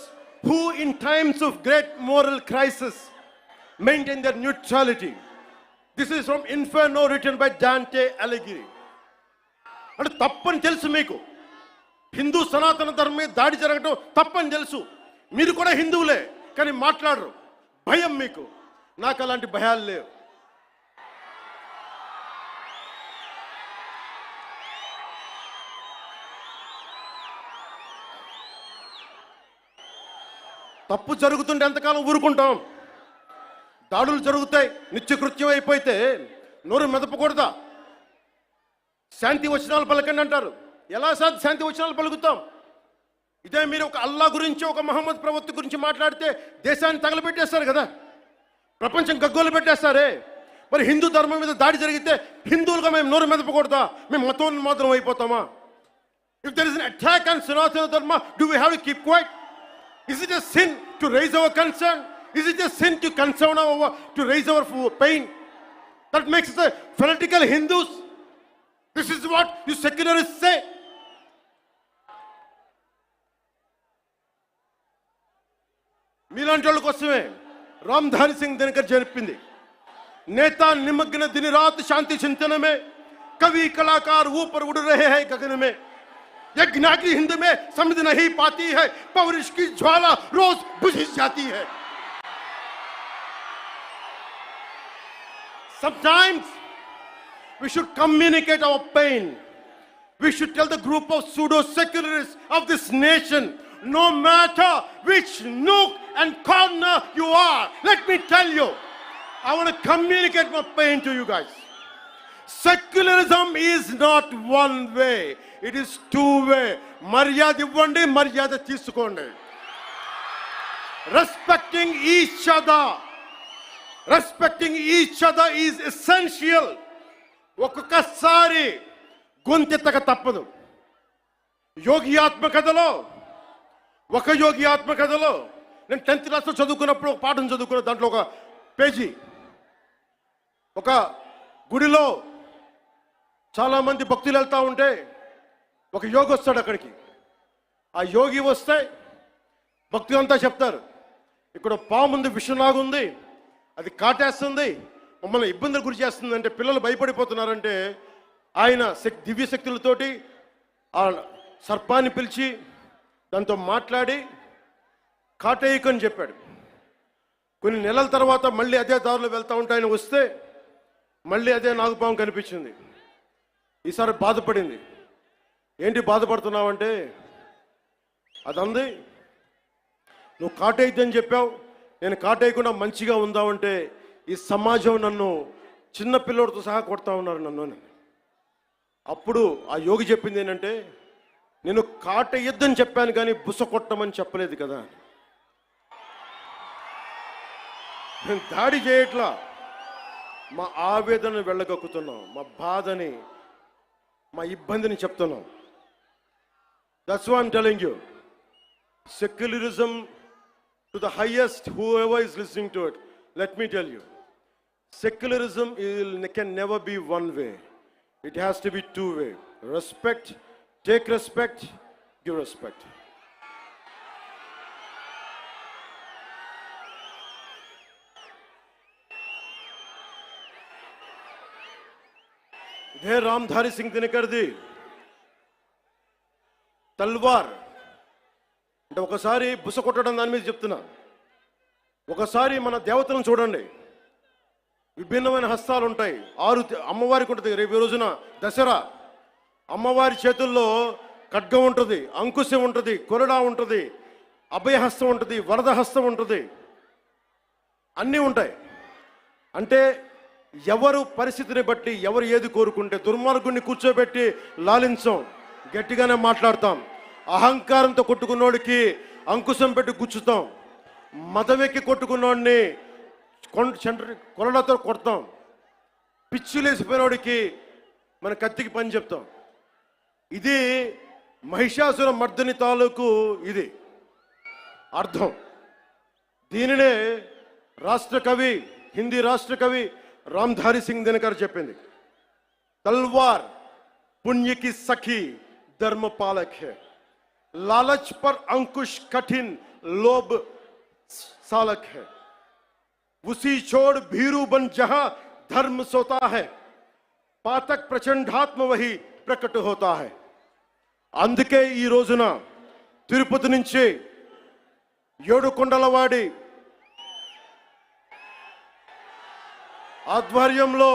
S1: who in times of great moral crisis maintain their neutrality. This is from Inferno written by Dante Alighieri. అంటే తప్పని తెలుసు మీకు, హిందూ సనాతన ధర్మం మీద దాడి జరగడం తప్పని తెలుసు. మీరు కూడా హిందువులే, కానీ మాట్లాడరు. భయం మీకు. నాకు అలాంటి భయాలు లేవు. తప్పు జరుగుతుంటే ఎంతకాలం ఊరుకుంటాం? దాడులు జరుగుతాయి, నిత్యకృత్యం అయిపోతే నోరు మెదపకూడదా? శాంతి వచనాలు పలకండి అంటారు. ఎలా శాంతి వచనాలు పలుకుతాం? ఇదే మీరు ఒక అల్లా గురించి, ఒక మహమ్మద్ ప్రవక్త గురించి మాట్లాడితే దేశాన్ని తగలబెట్టేస్తారు కదా, ప్రపంచం గగ్గోలు పెట్టేస్తారే. మరి హిందూ ధర్మం మీద దాడి జరిగితే హిందువులుగా మేము నోరు మెదపకూడదా? మేము మతోన్మాదం అయిపోతామా? If there is an attack on Sanatana Dharma, do we have to keep quiet? Is it a sin to raise our concern? Is it a sin to to raise our pain? That makes us fanatical Hindus. This is what you secularists say. మీలాంటి వాళ్ళ కోసమే రామ్ధారి సింగ్ దినకర్ చెప్పింది, నేతా నిమగ్న दिन रात शांति चिंतन में, कवि कलाकार ऊपर उड़ रहे हैं गगन में. यज्ञ की हिंद में समझ नहीं पाती है, पौरुष की ज्वाला रोज बुझ जाती है. Sometimes we should communicate our pain. We should tell the group of pseudo-secularists of this nation, no matter which nook and corner you are, let me tell you, I want to communicate my pain to you guys. Secularism is not one way, it is two way. Maryada ivvandi, maryada teesukondi. Respecting each other is essential. ఒక్కొక్కసారి గొంతెత్తక తప్పదు. యోగి ఆత్మకథలో నేను 10th క్లాస్లో చదువుకున్నప్పుడు ఒక పాఠం చదువుకున్న, దాంట్లో ఒక పేజీ, ఒక గుడిలో చాలామంది భక్తులు వెళ్తూ ఉంటే ఒక యోగి వస్తాడు అక్కడికి. ఆ యోగి వస్తే భక్తులంతా చెప్తారు, ఇక్కడ పాము ఉంది, విషంలాగుంది, అది కాటేస్తుంది, మమ్మల్ని ఇబ్బందులు గురి చేస్తుంది అంటే పిల్లలు భయపడిపోతున్నారంటే ఆయన దివ్య శక్తులతోటి ఆ సర్పాన్ని పిలిచి దాంతో మాట్లాడి కాటేయకని చెప్పాడు. కొన్ని నెలల తర్వాత మళ్ళీ అదే దారిలో వెళ్తూ ఉంటే ఆయన వస్తే మళ్ళీ అదే నాగుపాము కనిపించింది. ఈసారి బాధపడింది. ఏంటి బాధపడుతున్నావంటే, అది అంది, నువ్వు కాటేయద్దని చెప్పావు, నేను కాటేయకుండా మంచిగా ఉందామంటే ఈ సమాజం నన్ను చిన్న పిల్లోడితో సహా కొడతా ఉన్నారు నన్ను అని. అప్పుడు ఆ యోగి చెప్పింది ఏంటంటే, నేను కాటేయద్దని చెప్పాను కానీ బుస కొట్టమని చెప్పలేదు కదా. నేను దాడి చేయట్లా, మా ఆవేదనను వెళ్ళగక్కుతున్నాం, మా బాధని, మా ఇబ్బందిని చెప్తున్నాం. That's why I'm telling you. Secularism to the highest, whoever is listening to it, let me tell you, secularism can never be one way. It has to be two way. Respect, take respect, give respect. ఇదే రామ్ధారి సింగ్ దినకర్ది తల్వార్ అంటే ఒకసారి బుస కొట్టడం దాని మీద చెప్తున్నా. ఒకసారి మన దేవతలను చూడండి, విభిన్నమైన హస్తాలు ఉంటాయి. 6 అమ్మవారికి ఉంటుంది. రేపు రోజున దసరా, అమ్మవారి చేతుల్లో ఖడ్గం ఉంటుంది, అంకుశం ఉంటుంది, కొరడా ఉంటుంది, అభయహస్తం ఉంటుంది, వరద హస్తం ఉంటుంది, అన్నీ ఉంటాయి. అంటే ఎవరు పరిస్థితిని బట్టి ఎవరు ఏది కోరుకుంటే, దుర్మార్గుడిని కూర్చోబెట్టి లాలించం, గట్టిగానే మాట్లాడతాం. అహంకారంతో కొట్టుకున్నోడికి అంకుశం పెట్టి గుచ్చుతాం, మదవెక్కి కొట్టుకున్నోడిని కొరడాతో కొడతాం, పిచ్చిలేసిపోయినోడికి మన కత్తికి పని చెప్తాం. ఇది మహిషాసుర మర్దని తాలూకు ఇది అర్థం. దీనినే రాష్ట్ర కవి, హిందీ రాష్ట్ర కవి రామ్ధారి సింగ్ దినకర్ చెప్పింది. తల్వార్ పుణ్య की सखी धर्म पालक है, लालच पर अंकुश कठिन लोभ सालक है, उसी छोड़ भीरू बन जहां धर्म सोता है, पातक प्रचंडात्म वही प्रकट होता है. అందుకే ఈ రోజున తిరుపతి నుంచి ఏడుకొండలవాడి ఆధ్వర్యంలో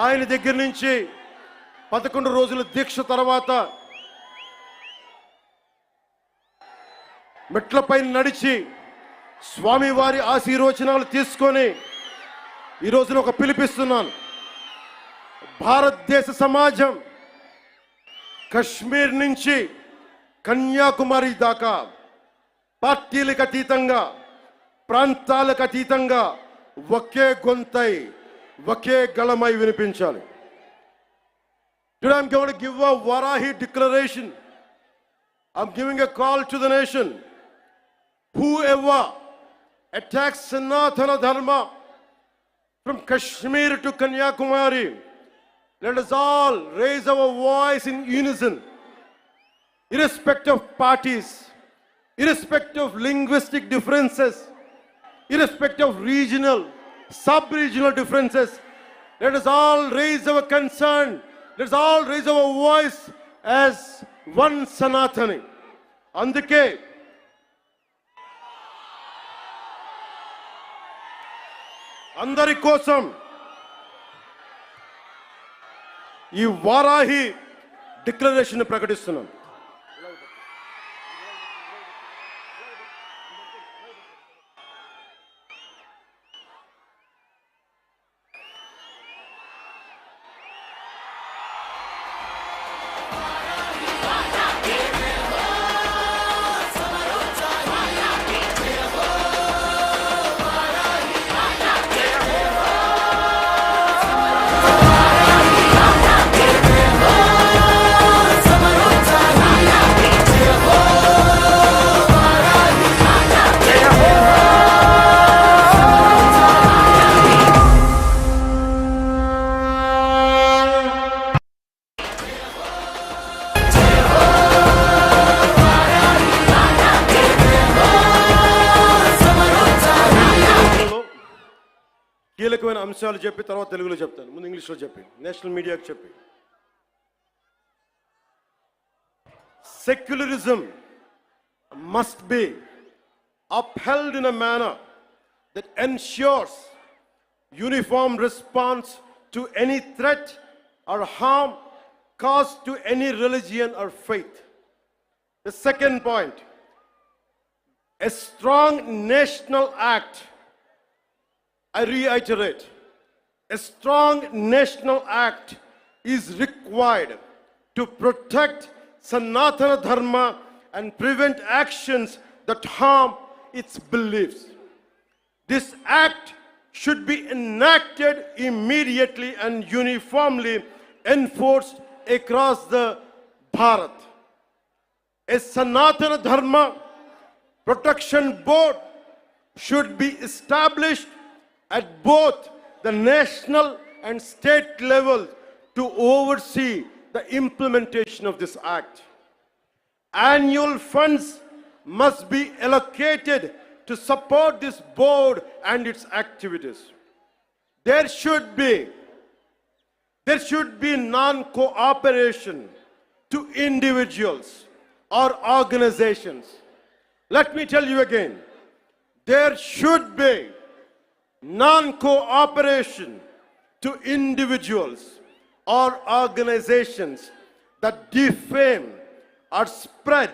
S1: ఆయన దగ్గర నుంచి 11 రోజుల దీక్ష తర్వాత మెట్లపై నడిచి స్వామివారి ఆశీర్వచనాలు తీసుకొని ఈ రోజున ఒక పిలిపిస్తున్నాను. భారతదేశ సమాజం కశ్మీర్ నుంచి కన్యాకుమారి దాకా పార్టీలకు అతీతంగా, ప్రాంతాలకు అతీతంగా ఒకే గొంతై, ఒకే గళమై వినిపించాలి. Today I'm going to give a Varahi declaration. I'm giving a call to the nation. Whoever attacks Sanatana Dharma from Kashmir to Kanyakumari, let us all raise our voice in unison, irrespective of parties, irrespective of linguistic differences, irrespective of regional, sub-regional differences. Let us all raise our concern. Let us all raise our voice as one Sanatani. అందుకే అందరి కోసం ఈ Varahi declaration ప్రకటిస్తున్నాను. కీలకమైన అంశాలు చెప్పి తర్వాత తెలుగులో చెప్తాను. ముందు ఇంగ్లీష్లో చెప్పి నేషనల్ మీడియాకి చెప్పి. Secularism must be upheld in a manner that ensures uniform response to any threat or harm caused to any religion or faith. The second point, a strong national act. I reiterate, a strong national act is required to protect Sanatana Dharma and prevent actions that harm its beliefs. This act should be enacted immediately and uniformly enforced across the Bharat. A Sanatana Dharma Protection Board should be established at both the national and state level to oversee the implementation of this act. Annual funds must be allocated to support this board and its activities. There should be non-cooperation to individuals or organizations. Let me tell you again, there should be non-cooperation to individuals or organizations that defame or spread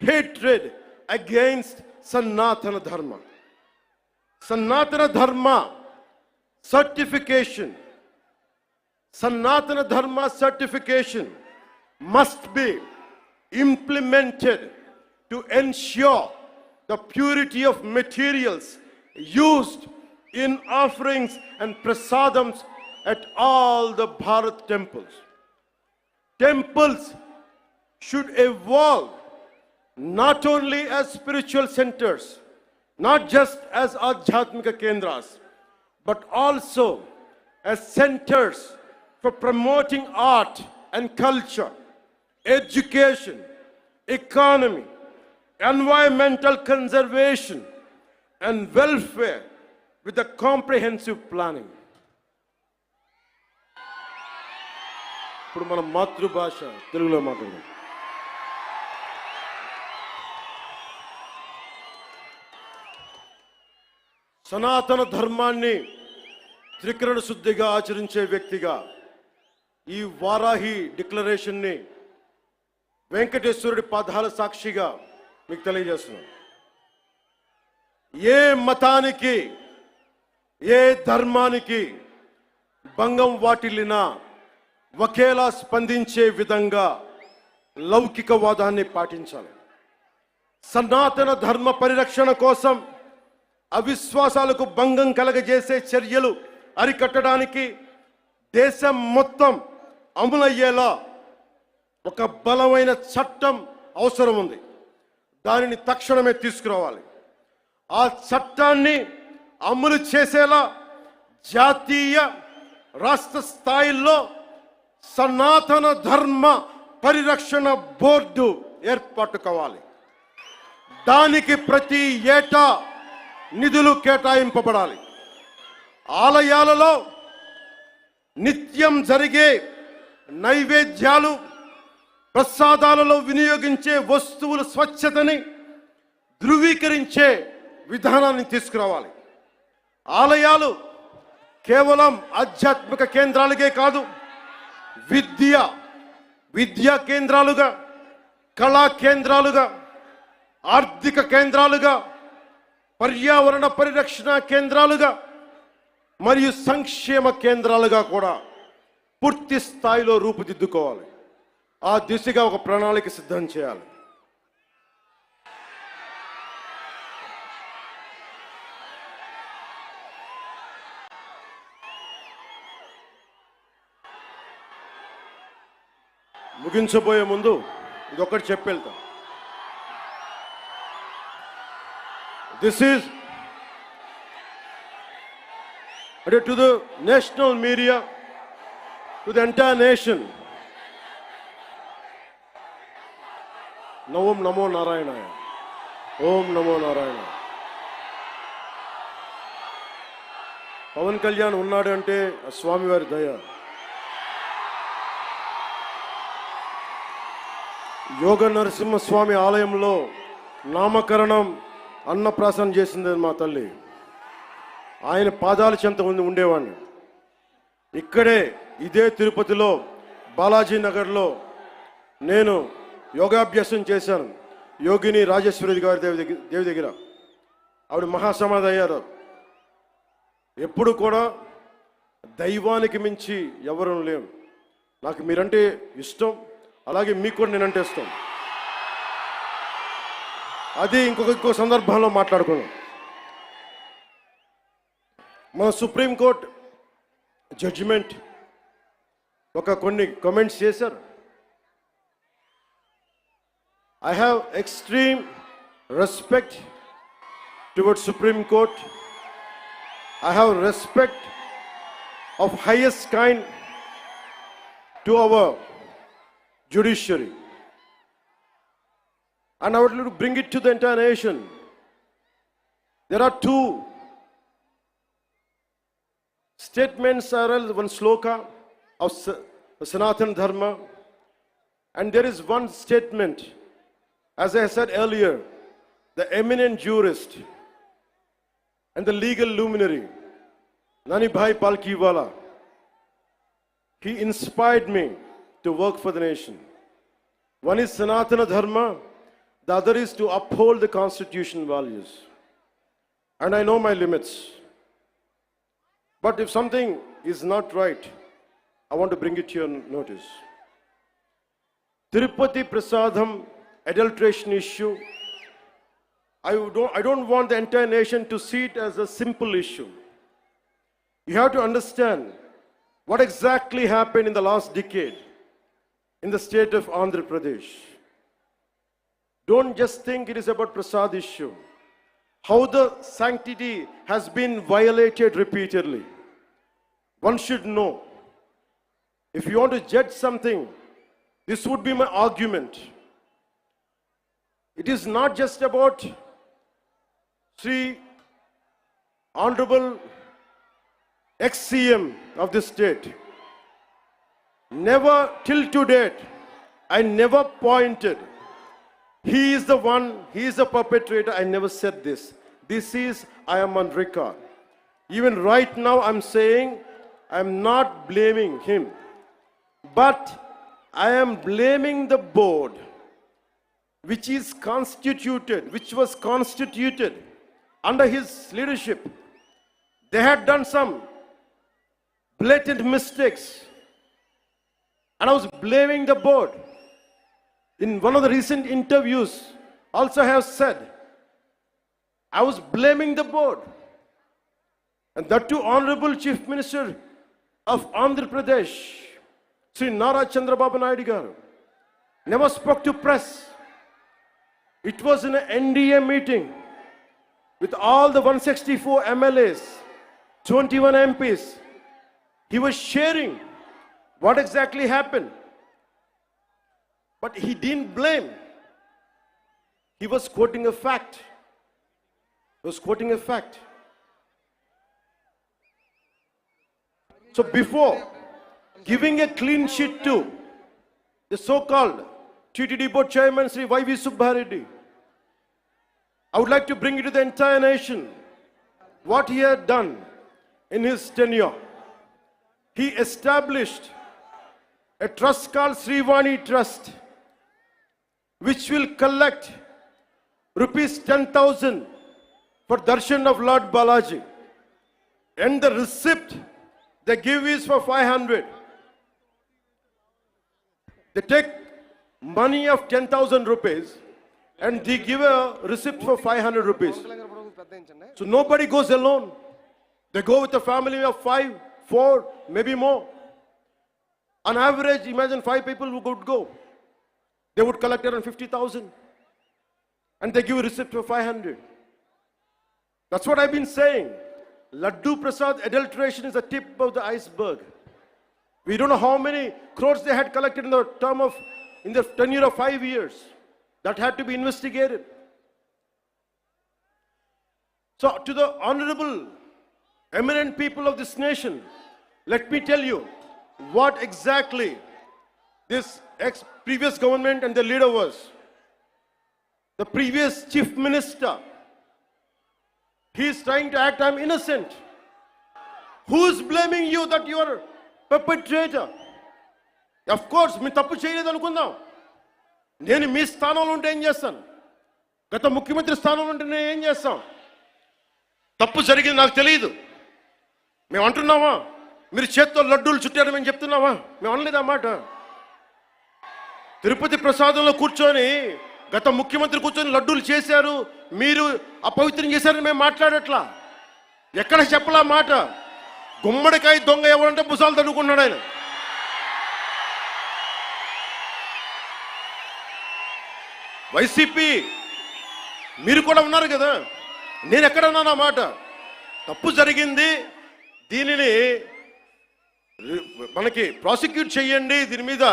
S1: hatred against Sanatana Dharma. Sanatana Dharma certification must be implemented to ensure the purity of materials used in offerings and prasadams at all the Bharat temples. Temples should evolve not only as spiritual centers, not just as Adhyatmika Kendras, but also as centers for promoting art and culture, education, economy, environmental conservation, and welfare with a comprehensive planning. ఇప్పుడు మన మాతృభాష తెలుగులో మాట్లాడదాం. సనాతన ధర్మాన్ని త్రికరణ శుద్ధిగా ఆచరించే వ్యక్తిగా ఈ వారాహి డిక్లరేషన్ని వెంకటేశ్వరుడి పాదాల సాక్షిగా మీకు తెలియజేస్తున్నాను. ఏ మతానికి, ఏ ధర్మానికి భంగం వాటిల్లినా ఒకేలా స్పందించే విధంగా లౌకికవాదాన్ని పాటించాలి. సనాతన ధర్మ పరిరక్షణ కోసం అవిశ్వాసాలకు భంగం కలగజేసే చర్యలు అరికట్టడానికి దేశం మొత్తం అమలయ్యేలా ఒక బలమైన చట్టం అవసరం ఉంది. దానిని తక్షణమే తీసుకురావాలి. ఆ చట్టాన్ని అమలు చేసేలా జాతీయ, రాష్ట్ర స్థాయిల్లో సనాతన ధర్మ పరిరక్షణ బోర్డు ఏర్పాటు కావాలి. దానికి ప్రతి ఏటా నిధులు కేటాయింపబడాలి. ఆలయాలలో నిత్యం జరిగే నైవేద్యాలు, ప్రసాదాలలో వినియోగించే వస్తువుల స్వచ్ఛతని ధృవీకరించే విధానాన్ని తీసుకురావాలి. ఆలయాలు కేవలం ఆధ్యాత్మిక కేంద్రాలుగే కాదు, విద్యా కేంద్రాలుగా, కళా కేంద్రాలుగా, ఆర్థిక కేంద్రాలుగా, పర్యావరణ పరిరక్షణ కేంద్రాలుగా మరియు సంక్షేమ కేంద్రాలుగా కూడా పూర్తి స్థాయిలో రూపుదిద్దుకోవాలి. ఆ దిశగా ఒక ప్రణాళిక సిద్ధం చేయాలి. ముగించబోయే ముందు ఇదొకటి చెప్పెళ్తాం. This is to the national media, to the entire nation. Om Namo Narayana. Om Namo Narayana. Pawan Kalyan ఉన్నాడు అంటే స్వామివారి దయ. యోగ నరసింహస్వామి ఆలయంలో నామకరణం, అన్నప్రాసన చేసింది మా తల్లి. ఆయన పాదాల చెంత ఉండేవాడిని. ఇక్కడే ఇదే తిరుపతిలో బాలాజీ నగర్లో నేను యోగాభ్యాసం చేశాను. యోగిని రాజేశ్వరి గారి దేవి దగ్గర ఆవిడ మహాసమాధి అయ్యారు. ఎప్పుడు కూడా దైవానికి మించి ఎవరు లేం. నాకు మీరంటే ఇష్టం, అలాగే మీకు కూడా నేనంటే ఇష్టం. అది ఇంకో సందర్భంలో మాట్లాడుకున్నాం. మన సుప్రీంకోర్టు జడ్జిమెంట్ కొన్ని కామెంట్స్ చేశారు. I have extreme respect towards Supreme Court. I have respect of highest kind to our judiciary. And I would like to bring it to the entire nation. There are two statements, one sloka of Sanatana Dharma, and there is one statement, as I said earlier, the eminent jurist and the legal luminary, Nani Bhai Palkiwala, he inspired me to work for the nation. One is Sanatana Dharma, the other is to uphold the constitution values. And I know my limits. But if something is not right, I want to bring it to your notice. Tirupati Prasadam adulteration issue, I don't want the entire nation to see it as a simple issue. You have to understand what exactly happened in the last decade in the state of Andhra Pradesh. Don't just think it is about Prasad issue. How the sanctity has been violated repeatedly. One should know. If you want to judge something, this would be my argument. It is not just about Sri Honorable ex-CM of this state. Never till to date, I never pointed. He is the one, he is the perpetrator. I never said this. This is, I am on record. Even right now I'm saying, I'm not blaming him. But I am blaming the board, which was constituted under his leadership. They had done some blatant mistakes. And I was blaming the board. In one of the recent interviews, also I have said, I was blaming the board. And that too, Honorable Chief Minister of Andhra Pradesh, Sri Nara Chandrababu Naidu garu, never spoke to press. It was in an NDA meeting with all the 164 MLAs, 21 MPs. He was sharing what exactly happened. But he didn't blame. He was quoting a fact. So before giving a clean sheet to the so-called TTD board chairman Sri Y.V. Subbareddy, I would like to bring it to the entire nation what he had done in his tenure. He established a trust called Srivani Trust, which will collect rupees 10,000 for darshan of Lord Balaji. And the receipt they give is for 500. They take money of 10,000 rupees and they give a receipt for 500 rupees. So nobody goes alone. They go with a family of 5, 4, maybe more. On average, imagine 5 people who would go. They would collect around 50,000. And they give a receipt for 500. That's what I've been saying. Laddu Prasad adulteration is the tip of the iceberg. We don't know how many crores they had collected in the tenure of 5 years. That had to be investigated. So to the honorable, eminent people of this nation, let me tell you what exactly this previous government and the leader was. The previous chief minister, he is trying to act, I'm innocent. Who is blaming you that you are perpetrator. Of course మీరు తప్పు చేయలేదు అనుకుందాం. నేను మీ స్థానంలో ఉంటే ఏం చేస్తాను? గత ముఖ్యమంత్రి స్థానంలో ఉంటే నేను ఏం చేస్తాం? తప్పు జరిగింది నాకు తెలియదు. మేము అంటున్నావా? మీరు చేత్తో లడ్డూలు చుట్టారు మేము చెప్తున్నావా? మేము అనలేదు ఆ మాట. తిరుపతి ప్రసాదంలో కూర్చొని గత ముఖ్యమంత్రి కూర్చొని లడ్డూలు చేశారు, మీరు అపవిత్రం చేశారని మేము మాట్లాడట్లా. ఎక్కడ చెప్పలా మాట. గుమ్మడికాయ దొంగ ఎవరంటే భుజాలు తడుకున్నాడు ఆయన. వైసీపీ మీరు కూడా ఉన్నారు కదా, నేను ఎక్కడ ఉన్నాను ఆ మాట. తప్పు జరిగింది, దీనిని మనకి ప్రాసిక్యూట్ చేయండి, దీని మీద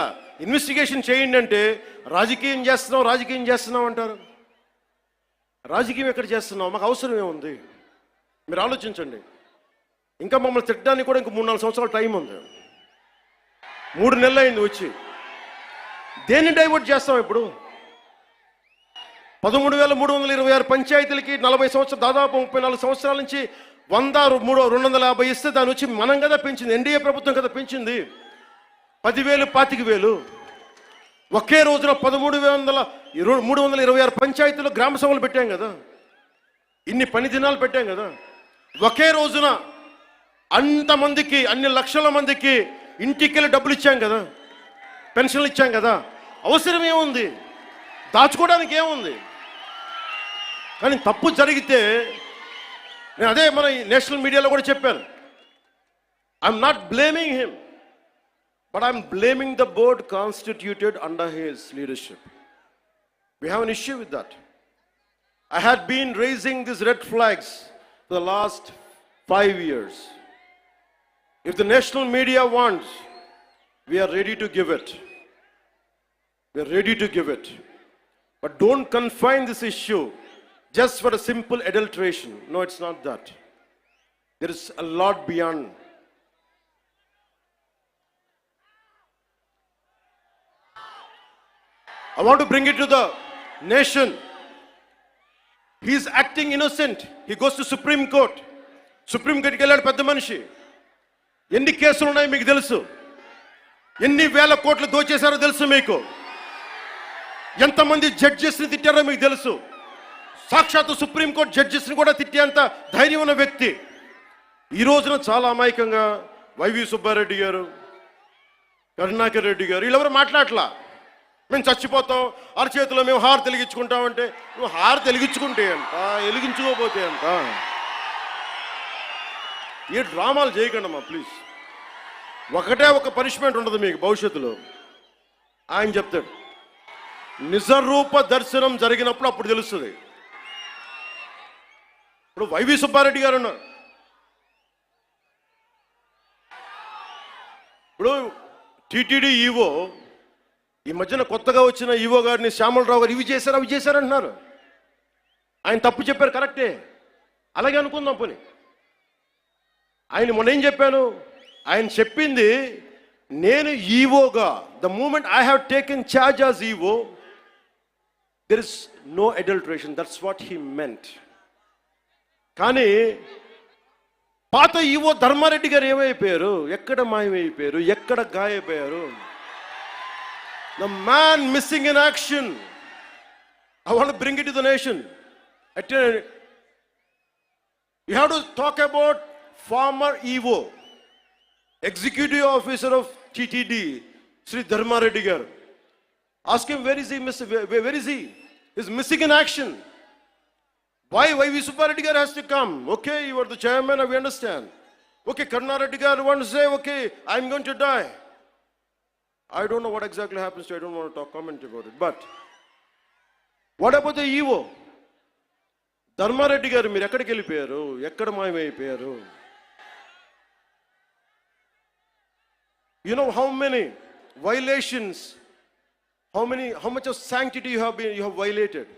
S1: ఇన్వెస్టిగేషన్ చేయండి అంటే రాజకీయం చేస్తున్నాం అంటారు. రాజకీయం ఎక్కడ చేస్తున్నాం? మాకు అవసరం ఏముంది? మీరు ఆలోచించండి. ఇంకా మమ్మల్ని తిట్టడానికి కూడా ఇంక 3-4 సంవత్సరాల టైం ఉంది. 3 నెలలు అయింది వచ్చి. దేన్ని డైవర్ట్ చేస్తాం ఇప్పుడు? 13,326 పంచాయతీలకి 40 సంవత్సరాలు, దాదాపు 34 సంవత్సరాల నుంచి 250 ఇస్తే దాని వచ్చి మనం కదా పెంచింది, ఎన్డీఏ ప్రభుత్వం కదా పెంచింది. 10,000, 25,000 ఒకే రోజున 13,326 పంచాయతీలో గ్రామ సభలు పెట్టాం కదా, ఇన్ని పని దినాలు పెట్టాం కదా. ఒకే రోజున అంతమందికి, అన్ని లక్షల మందికి ఇంటికెళ్ళి డబ్బులు ఇచ్చాం కదా, పెన్షన్లు ఇచ్చాం కదా. అవసరం ఏముంది? దాచుకోవడానికి ఏముంది? కానీ తప్పు జరిగితే నేను అదే మన నేషనల్ మీడియాలో కూడా చెప్పాను. I'm not blaming him, but I'm blaming the board constituted under his leadership. We have an issue with that. I had been raising these red flags for the last 5 years. If the national media wants, we are ready to give it. We are ready to give it. But don't confine this issue just for a simple adulteration. No, it's not that. There is a lot beyond. I want to bring it to the nation. He is acting innocent. He goes to Supreme Court. Supreme Court కి వెళ్ళాడు పెద్ద మనిషి. ఎన్ని కేసులు ఉన్నాయి మీకు తెలుసు. ఎన్ని వేల కోట్లు దోచేశారో తెలుసు మీకు. ఎంతమంది జడ్జెస్ని తిట్టారో మీకు తెలుసు. సాక్షాత్తు సుప్రీంకోర్టు జడ్జెస్ని కూడా తిట్టేంత ధైర్యం ఉన్న వ్యక్తి. ఈ రోజున చాలా అమాయకంగా వైవి సుబ్బారెడ్డి గారు, కరుణాకర్ రెడ్డి గారు వీళ్ళెవరు మాట్లాడలా. మేము చచ్చిపోతాం, అరచేతిలో మేము హారు వెలిగించుకుంటామంటే, నువ్వు హారు వెలిగించుకుంటే అంట, వెలిగించుకోపోతే అంట. ఏ డ్రామాలు చేయకండమ్మా ప్లీజ్. ఒకటే ఒక పనిష్మెంట్ ఉండదు మీకు భవిష్యత్తులో. ఆయన చెప్తాడు, నిజరూప దర్శనం జరిగినప్పుడు అప్పుడు తెలుస్తుంది. ఇప్పుడు వైవి సుబ్బారెడ్డి గారు ఉన్నారు. ఇప్పుడు టీటీడీ ఈవో, ఈ మధ్యన కొత్తగా వచ్చిన ఈవో గారిని శ్యామలరావు గారు ఇవి చేశారు అవి చేశారంటున్నారు. ఆయన తప్పు చెప్పారు, కరెక్టే, అలాగే అనుకుందాం పోనీ. ఆయన మొన్న ఏం చెప్పాను? ఆయన చెప్పింది, నేను ఈవోగా, the moment I have taken charge as EO, there is no adulteration. That's what he meant. కానీ పాత ఈవో ధర్మారెడ్డి గారు ఏమైపోయారు? ఎక్కడ మాయమైపోయారు? ఎక్కడ గాయపోయారు? The man missing in action. I want to bring it to the nation. You have to talk about former EVO, Executive Officer of TTD, Sri Dharma Reddy garu. Ask him, where is he? Where is he? He's missing in action. Why V. Subbareddy garu has to come? Okay, you are the chairman, we understand. Okay, Karuna Reddy garu want to say, okay, I'm going to die. I don't know what exactly happens to, I don't want to comment about it. But what about the EVO? Dharma Reddy garu మీరు ఎక్కడికి వెళ్ళిపోయారు? ఎక్కడ మాయమైపోయారు? You know how many violations, how much of sanctity you have violated?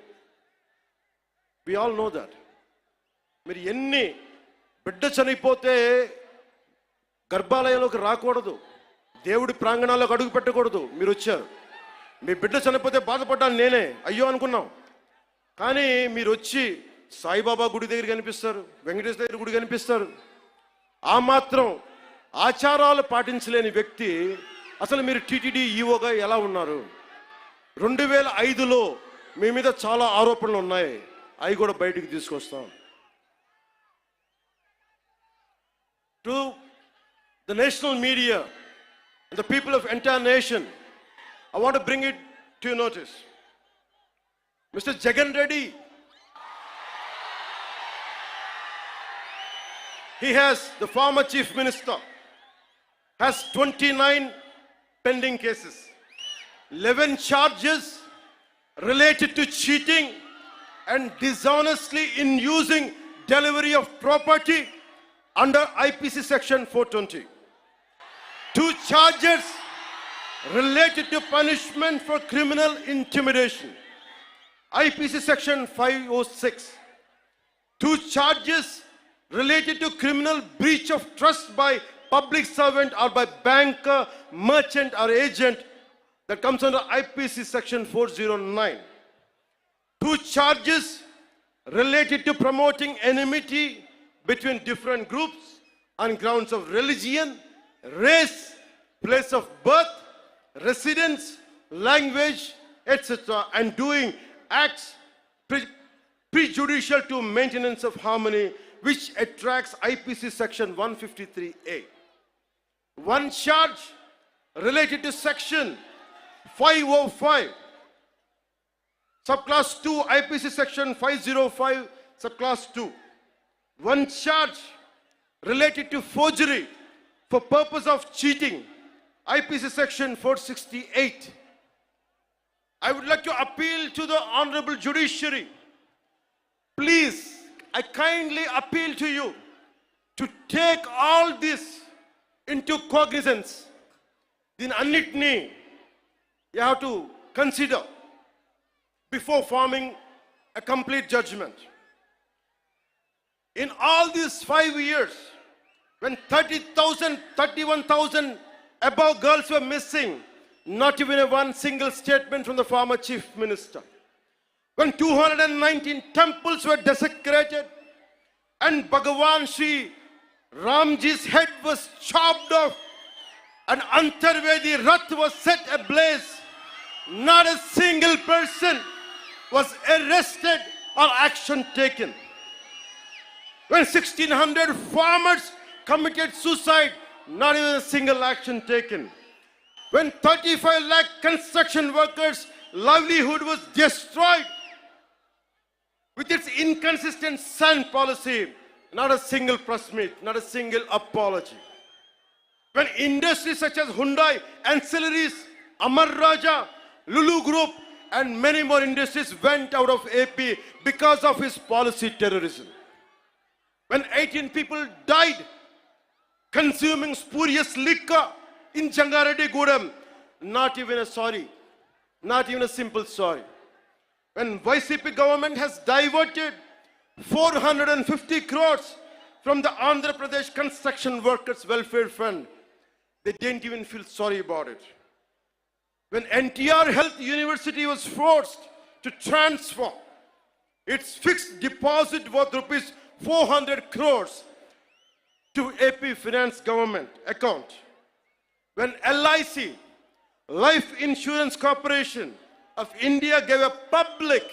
S1: We all know that. మీరు ఎన్ని బిడ్డ చనిపోతే గర్భాలయంలోకి రాకూడదు, దేవుడి ప్రాంగణాల్లోకి అడుగు పెట్టకూడదు. మీరు వచ్చారు, మీ బిడ్డ చనిపోతే బాధపడ్డాను నేనే, అయ్యో అనుకున్నాం. కానీ మీరు వచ్చి సాయిబాబా గుడి దగ్గర కనిపిస్తారు, వెంకటేశ్వర దగ్గర గుడి కనిపిస్తారు. ఆ మాత్రం ఆచారాలు పాటించలేని వ్యక్తి అసలు మీరు టీటీడీ ఈఓగా ఎలా ఉన్నారు? 2005లో మీ మీద చాలా ఆరోపణలు ఉన్నాయి, అవి కూడా బయటికి తీసుకొస్తాం. To the national media and the people of entire nation, I want to bring it to your notice. Mr. Jagan Reddy, he has, the former chief minister, has 29 pending cases, 11 charges related to cheating and dishonestly in using delivery of property under IPC section 420. 2 charges related to punishment for criminal intimidation, IPC section 506. 2 charges related to criminal breach of trust by public servant or by banker, merchant or agent, that comes under IPC section 409. 2 charges related to promoting enmity between different groups on grounds of religion, race, place of birth, residence, language, etc., and doing acts prejudicial to maintenance of harmony, which attracts IPC section 153A. 1 charge related to section 505, subclass 2, IPC section 505, subclass 2. 1 charge related to forgery for purpose of cheating, IPC section 468. I would like to appeal to the honorable judiciary. Please, I kindly appeal to you to take all this into cognizance. Din annitni you have to consider before forming a complete judgment. In all these 5 years, when 30,000, 31,000 above girls were missing, not even one single statement from the former chief minister. When 219 temples were desecrated and Bhagavan Sri Ramji's head was chopped off and Antarvedi Rath was set ablaze, not a single person was arrested or action taken. When 1,600 farmers committed suicide, not even a single action taken. When 35 lakh construction workers' livelihood was destroyed with its inconsistent sand policy, not a single press meet, not a single apology. When industries such as Hyundai, Ancillaries, Amar Raja, Lulu Group, and many more industries went out of AP because of his policy terrorism. When 18 people died consuming spurious liquor in Jangareddy Gudam, not even a sorry, not even a simple sorry. When YCP government has diverted 450 crores from the Andhra Pradesh Construction Workers Welfare Fund, they didn't even feel sorry about it. When NTR Health University was forced to transfer its fixed deposit worth rupees 400 crores to AP Finance government account. When LIC, Life Insurance Corporation of India, gave a public,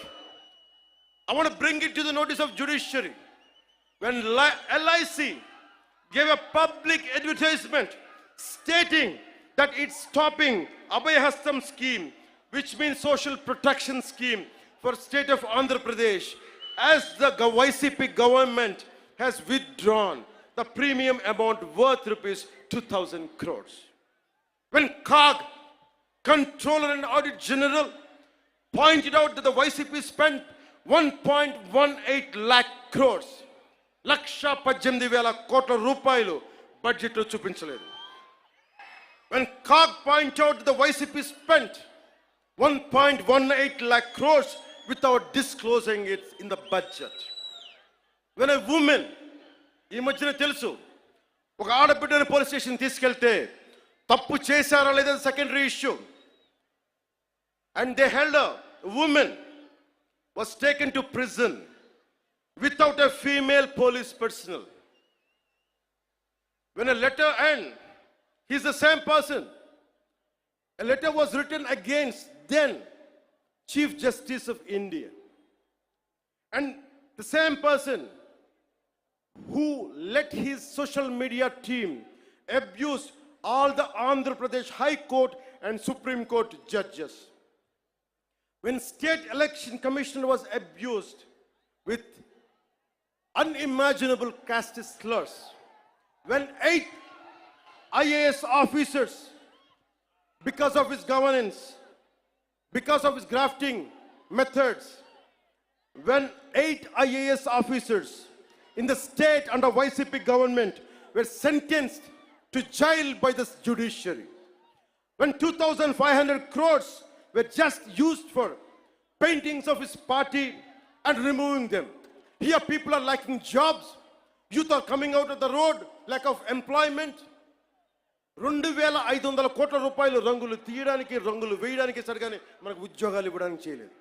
S1: I want to bring it to the notice of judiciary. When LIC gave a public advertisement stating that it's stopping Abhayahastam scheme, which means social protection scheme for state of Andhra Pradesh, as the YCP government has withdrawn the premium amount worth rupees 2,000 crores. When COG, Controller and Audit General, pointed out that the YCP spent 1.18 lakh crores, Laksha 18,000 కోట్ల రూపాయలు budget లో చూపించలేదు. When COG pointed out that the YCP spent 1.18 lakh crores without disclosing it in the budget. When a woman, ఈ మధ్యన తెలుసు, ఒక ఆడబిడ్డను police station తీసుకెళ్తే తప్పు చేశారా లేదా secondary issue, and they held a woman was taken to prison without a female police personnel. When a letter ends, he's the same person. A letter was written against then Chief Justice of India. And the same person who let his social media team abuse all the Andhra Pradesh High Court and Supreme Court judges. When State Election Commission was abused with unimaginable caste slurs, when 8 IAS officers, because of his governance, because of his grafting methods, when 8 IAS officers in the state under YCP government were sentenced to jail by the judiciary, when 2,500 crores were just used for paintings of his party and removing them. Here people are lacking jobs, youth are coming out of the road, lack of employment. 2,500 కోట్ల రూపాయలు రంగులు తీయడానికి రంగులు వేయడానికి సరిగానే మనకు ఉద్యోగాలు ఇవ్వడానికి చేయలేదు.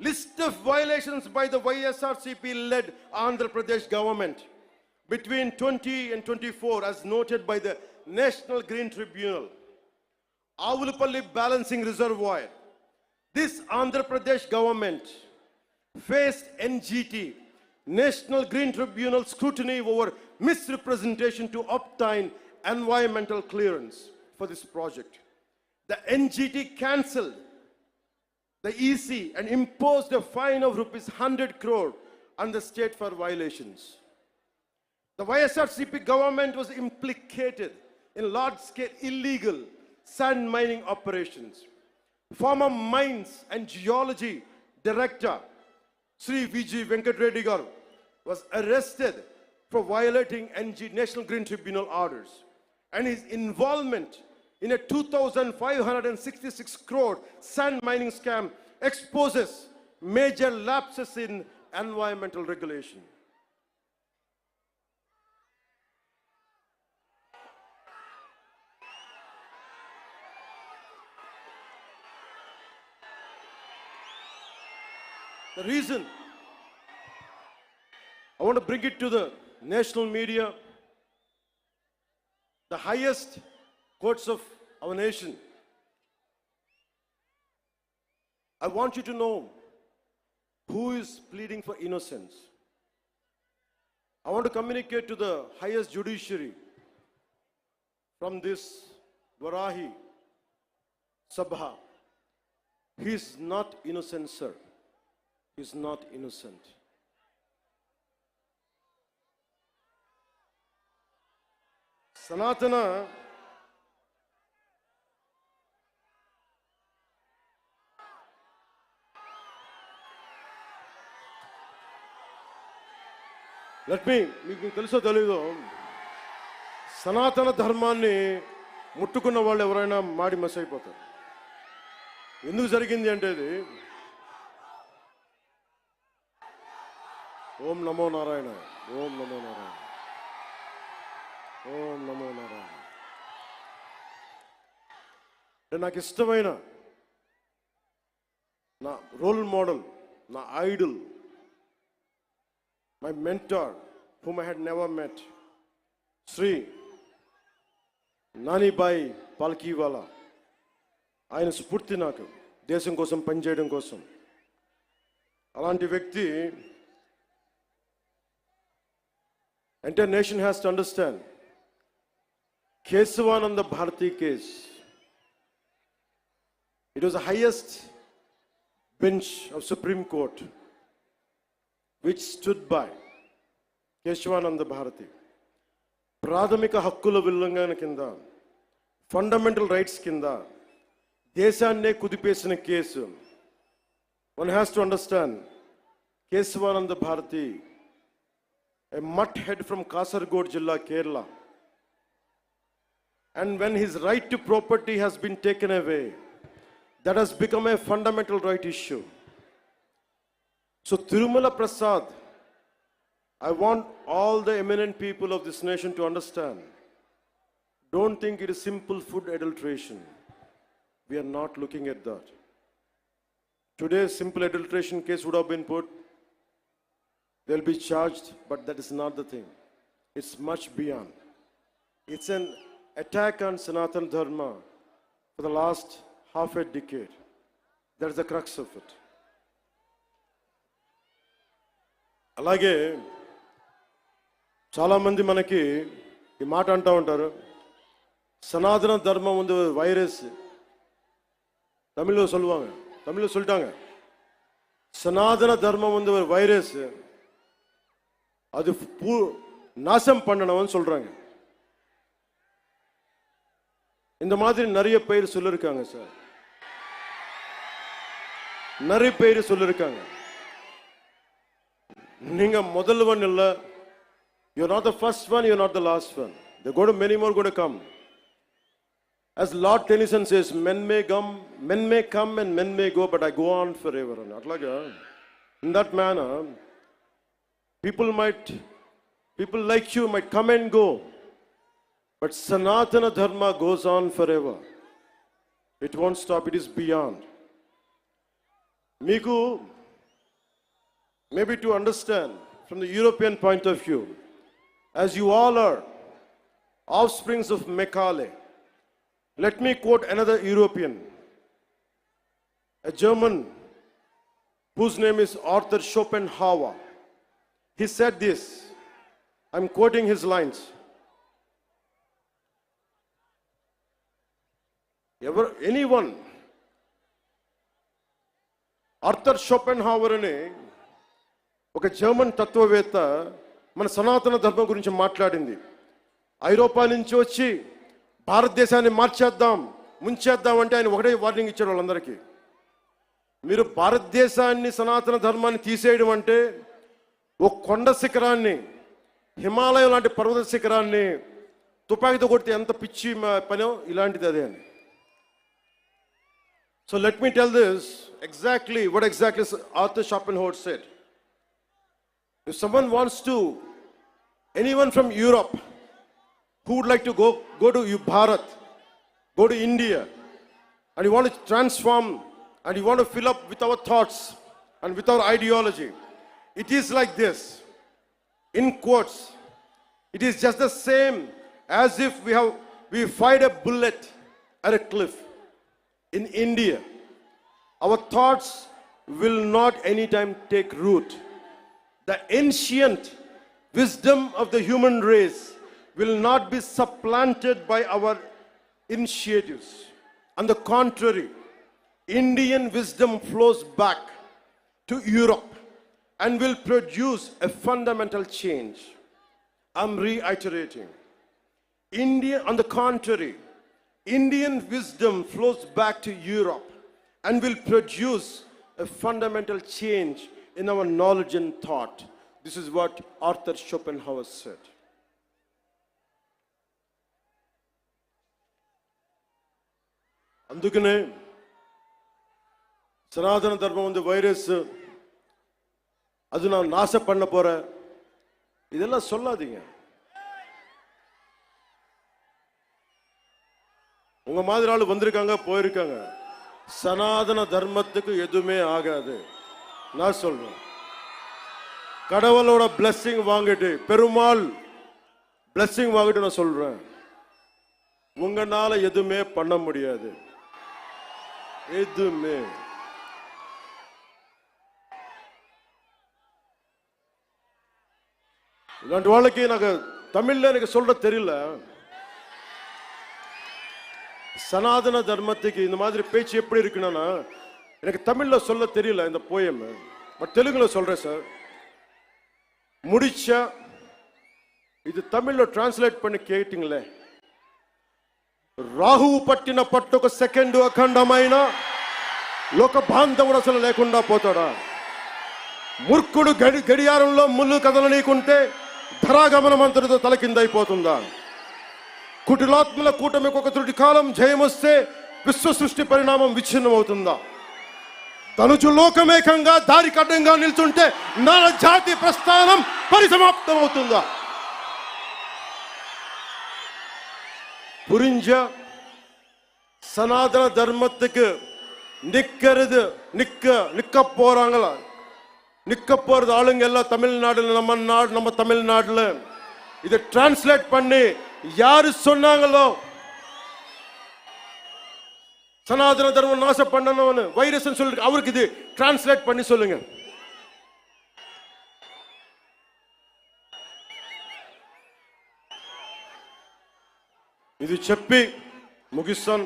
S1: List of violations by the YSRCP led Andhra Pradesh government between 20 and 24 as noted by the National Green Tribunal. Avulapalli Balancing Reservoir. This Andhra Pradesh government faced NGT, National Green Tribunal scrutiny over misrepresentation to obtain environmental clearance for this project. The NGT cancelled the EC and imposed a fine of rupees 100 crore on the state for violations. The YSRCP government was implicated in large-scale illegal sand mining operations. Former Mines and Geology Director Sri VG Venkat Reddy Garu was arrested for violating National Green Tribunal orders, and his involvement in a 2,566 crore sand mining scam exposes major lapses in environmental regulation. The reason I want to bring it to the national media, the highest courts of our nation. I want you to know who is pleading for innocence. I want to communicate to the highest judiciary from this Varahi Sabha. He is not innocent, sir. He is not innocent. Sanatana మీకు తెలుసో తెలీదో సనాతన ధర్మాన్ని ముట్టుకున్న వాళ్ళు ఎవరైనా మాడి మస్ అయిపోతారు. ఎందుకు జరిగింది అంటే ఇది ఓం నమో నారాయణ, ఓం నమో నారాయణ, ఓం నమో నారాయణ. నాకు ఇష్టమైన నా రోల్ మోడల్, నా Idol, my mentor, whom I had never met, Sri Nani Bai Palkiwala. ఆయన స్ఫూర్తి నాకు దేశం కోసం పనిచేయడం కోసం. అలాంటి వ్యక్తి, entire nation has to understand, Kesavananda Bharati case, it was the highest bench of Supreme Court which stood by Kesavananda Bharati. ప్రాథమిక హక్కుల ఉల్లంఘన కింద, ఫండమెంటల్ రైట్స్ కింద దేశాన్నే కుదిపేసిన case. One has to understand, Kesavananda Bharati, a mutt head from Kasaragod Jilla, Kerala, and when his right to property has been taken away, that has become a fundamental right issue. So Tirumala Prasad, I want all the eminent people of this nation to understand, don't think it is simple food adulteration. We are not looking at that. Today, simple adulteration case would have been put, they'll be charged, but that is not the thing. It's much beyond. It's an attack on Sanatana Dharma for the last half a decade. That's the crux of it. అలాగే చాలామంది మనకి ఈ మాట అంటూ ఉంటారు, సనాతన ధర్మం வந்து வைரஸ். தமிழில் சொல்லுவாங்க, தமிழில் சொல்லிட்டாங்க, சனாதன தர்மம் வந்து ஒரு வைரஸ், அது நாசம் பண்ணணும்னு சொல்றாங்க. இந்த மாதிரி நிறைய பேர் சொல்லிருக்காங்க சார், நிறைய பேர் சொல்லிருக்காங்க. நீங்க முதல்வன் இல்ல, you're not the first one, you're not the last one. There are going to many more going to come. As Lord Tennyson says, men may come and men may go, but I go on forever. Atlaga, in that manner, people like you might come and go, but Sanatana Dharma goes on forever. It won't stop, it is beyond. Miku, maybe to understand from the European point of view, as you all are offsprings of Macaulay, let me quote another European, a German whose name is Arthur Schopenhauer. He said this, I'm quoting his lines. Anyone, Arthur Schopenhauer అని ఒక German తత్వవేత్త మన సనాతన ధర్మం గురించి మాట్లాడింది. ఐరోపా నుంచి వచ్చి భారతదేశాన్ని మార్చేద్దాం, ముంచేద్దాం అంటే ఆయన ఒకటే వార్నింగ్ ఇచ్చాడు వాళ్ళందరికీ. మీరు భారతదేశాన్ని సనాతన ధర్మాన్ని తీసేయడం అంటే ఒక కొండ శిఖరాన్ని, హిమాలయం లాంటి పర్వత శిఖరాన్ని తుపాకీతో కొడితే ఎంత పిచ్చి పనో ఇలాంటిది అదే అని. So let me tell this exactly what exactly Arthur Schopenhauer said. If someone wants to, anyone from Europe who would like to go to Bharat, go to India, and you want to transform and you want to fill up with our thoughts and with our ideology, it is like this. In quotes, it is just the same as if we fired a bullet at a cliff. In India, our thoughts will not anytime take root. The ancient wisdom of the human race will not be supplanted by our initiatives. On the contrary, Indian wisdom flows back to Europe and will produce a fundamental change. I'm reiterating. On the contrary, Indian wisdom flows back to Europe and will produce a fundamental change in our knowledge and thought. This is what Arthur Schopenhauer said. అందుకనే సనాతన ధర్మం ఉంది virus, அது நான் நாசம் பண்ண போறேன், இதெல்லாம் சொல்லாதீங்க. உங்க மாதிரி ஆளு வந்திருக்காங்க, போயிருக்காங்க. சனாதன தர்மத்துக்கு எதுவுமே ஆகாது. நான் சொல்றேன், கடவுளோட பிளெஸிங் வாங்கிட்டு, பெருமாள் பிளெஸிங் வாங்கிட்டு நான் சொல்றேன், உங்களால எதுவுமே பண்ண முடியாது. எதுவுமே. இல்லாண்டி வாழ்க்கை எனக்கு தமிழ்ல எனக்கு சொல்ற தெரியல. சனாதன தர்மத்துக்கு இந்த மாதிரி பேச்சு எப்படி இருக்குன்னா எனக்கு தமிழ்ல சொல்ல தெரியல இந்த போயம், பட் தெலுங்குல சொல்றேன் சார். முடிச்சா ఇది తమిళ్లో ట్రాన్స్లేట్ பண்ணி కేటింగ్లే. రాహువు పట్టిన పట్టొక సెకండ్ అఖండమైన లోక బాంధవుడు అసలు లేకుండా పోతాడా? మూర్ఖుడు గడియారంలో ముళ్ళు కదలనీకుంటే ధరాగమనం అంతటితో తలకిందైపోతుందా? కుటిలాత్మల కూటమికి ఒక త్రుటి కాలం జయమొస్తే విశ్వ సృష్టి పరిణామం విచ్ఛిన్నం అవుతుందా? తనుచు లోకమేకంగా దారి కడ్డంగా నిల్చుంటే నర జాతి ప్రస్థానం పరిసమాప్తం అవుతుందా? புரிஞ்ச சனாதன தர்மத்துக்கு நிக்க போறாங்களா? நிக்க போறது ஆளுங்க எல்லாம் தமிழ்நாடுல, நம்ம தமிழ்நாடுல இதை டிரான்ஸ்லேட் பண்ணி யாரு சொன்னாங்களோ சனாதன தர்மம் நாசம் பண்ணணும்னு வைரஸ் சொல்லி அவருக்கு இது டிரான்ஸ்லேட் பண்ணி சொல்லுங்க. ఇది చెప్పి ముగిస్తాను.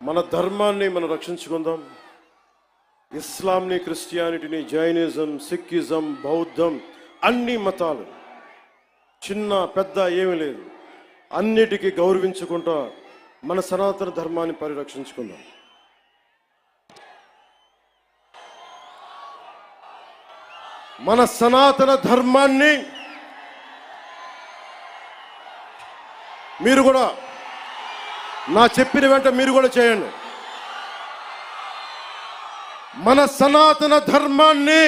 S1: మన ధర్మాన్ని మనం రక్షించుకుందాం. ఇస్లాంని, క్రిస్టియానిటీని, జైనిజం, సిక్కిజం, బౌద్ధం, అన్ని మతాలు చిన్న పెద్ద ఏమీ లేదు, అన్నిటికీ గౌరవించుకుంటా మన సనాతన ధర్మాన్ని పరిరక్షించుకుందాం. మన సనాతన ధర్మాన్ని మీరు కూడా నా చెప్పిన వెంట మీరు కూడా చేయండి. మన సనాతన ధర్మాన్ని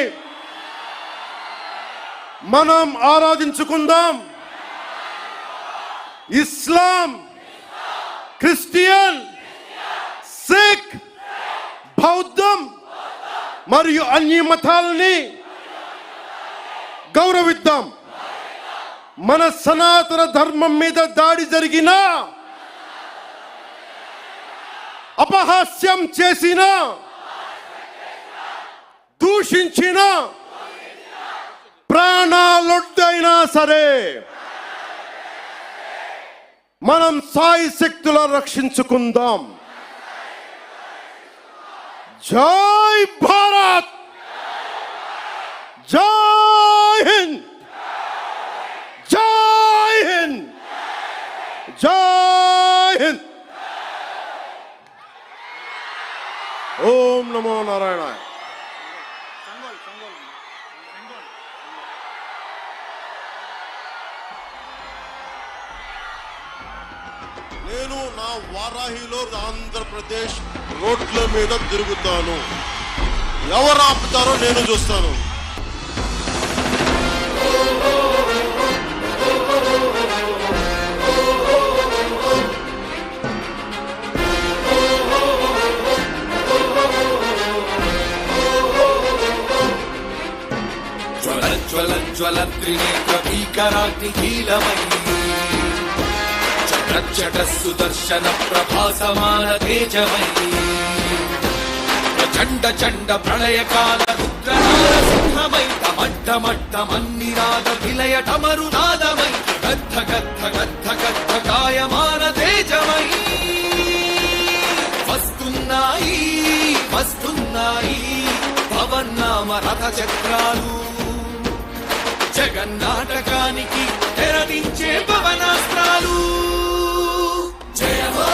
S1: మనం ఆరాధించుకుందాం. ఇస్లాం, క్రిస్టియన్, సిక్, బౌద్ధం మరియు అన్ని మతాలని గౌరవిద్దాం. మన సనాతన ధర్మం మీద దాడి జరిగినా, అపహాస్యం చేసిన, దూషించిన, ప్రాణాలొడ్డైనా సరే మనం సాయి శక్తుల రక్షించుకుందాం. జై భారత్, జై హింద్, జై హింద్, జై హింద్. ఓం నమో నారాయణాయ. నేను నా వారాహిలో ఆంధ్రప్రదేశ్ రోడ్ల మీద తిరుగుతాను. ఎవరు ఆపుతారో నేను చూస్తాను.
S2: జ్వల త్రినేత్ర భీకరాగ్నికీలమై చట సుదర్శన ప్రభాసమాన తేజమై చండ చండ ప్రళయకాల రుద్రనారసింహమై టమట్టమట్టమన్నినాద విలయ టమరునాదమై గద్ధ గద్ధ గద్ధ గద్ధ కాయమాన తేజమై వస్తున్నాయి వస్తున్నాయి పవన్నామ రథ చక్రాలు జగన్నాటకానికి తెరదించే పవనాస్త్రాలు. జయ హో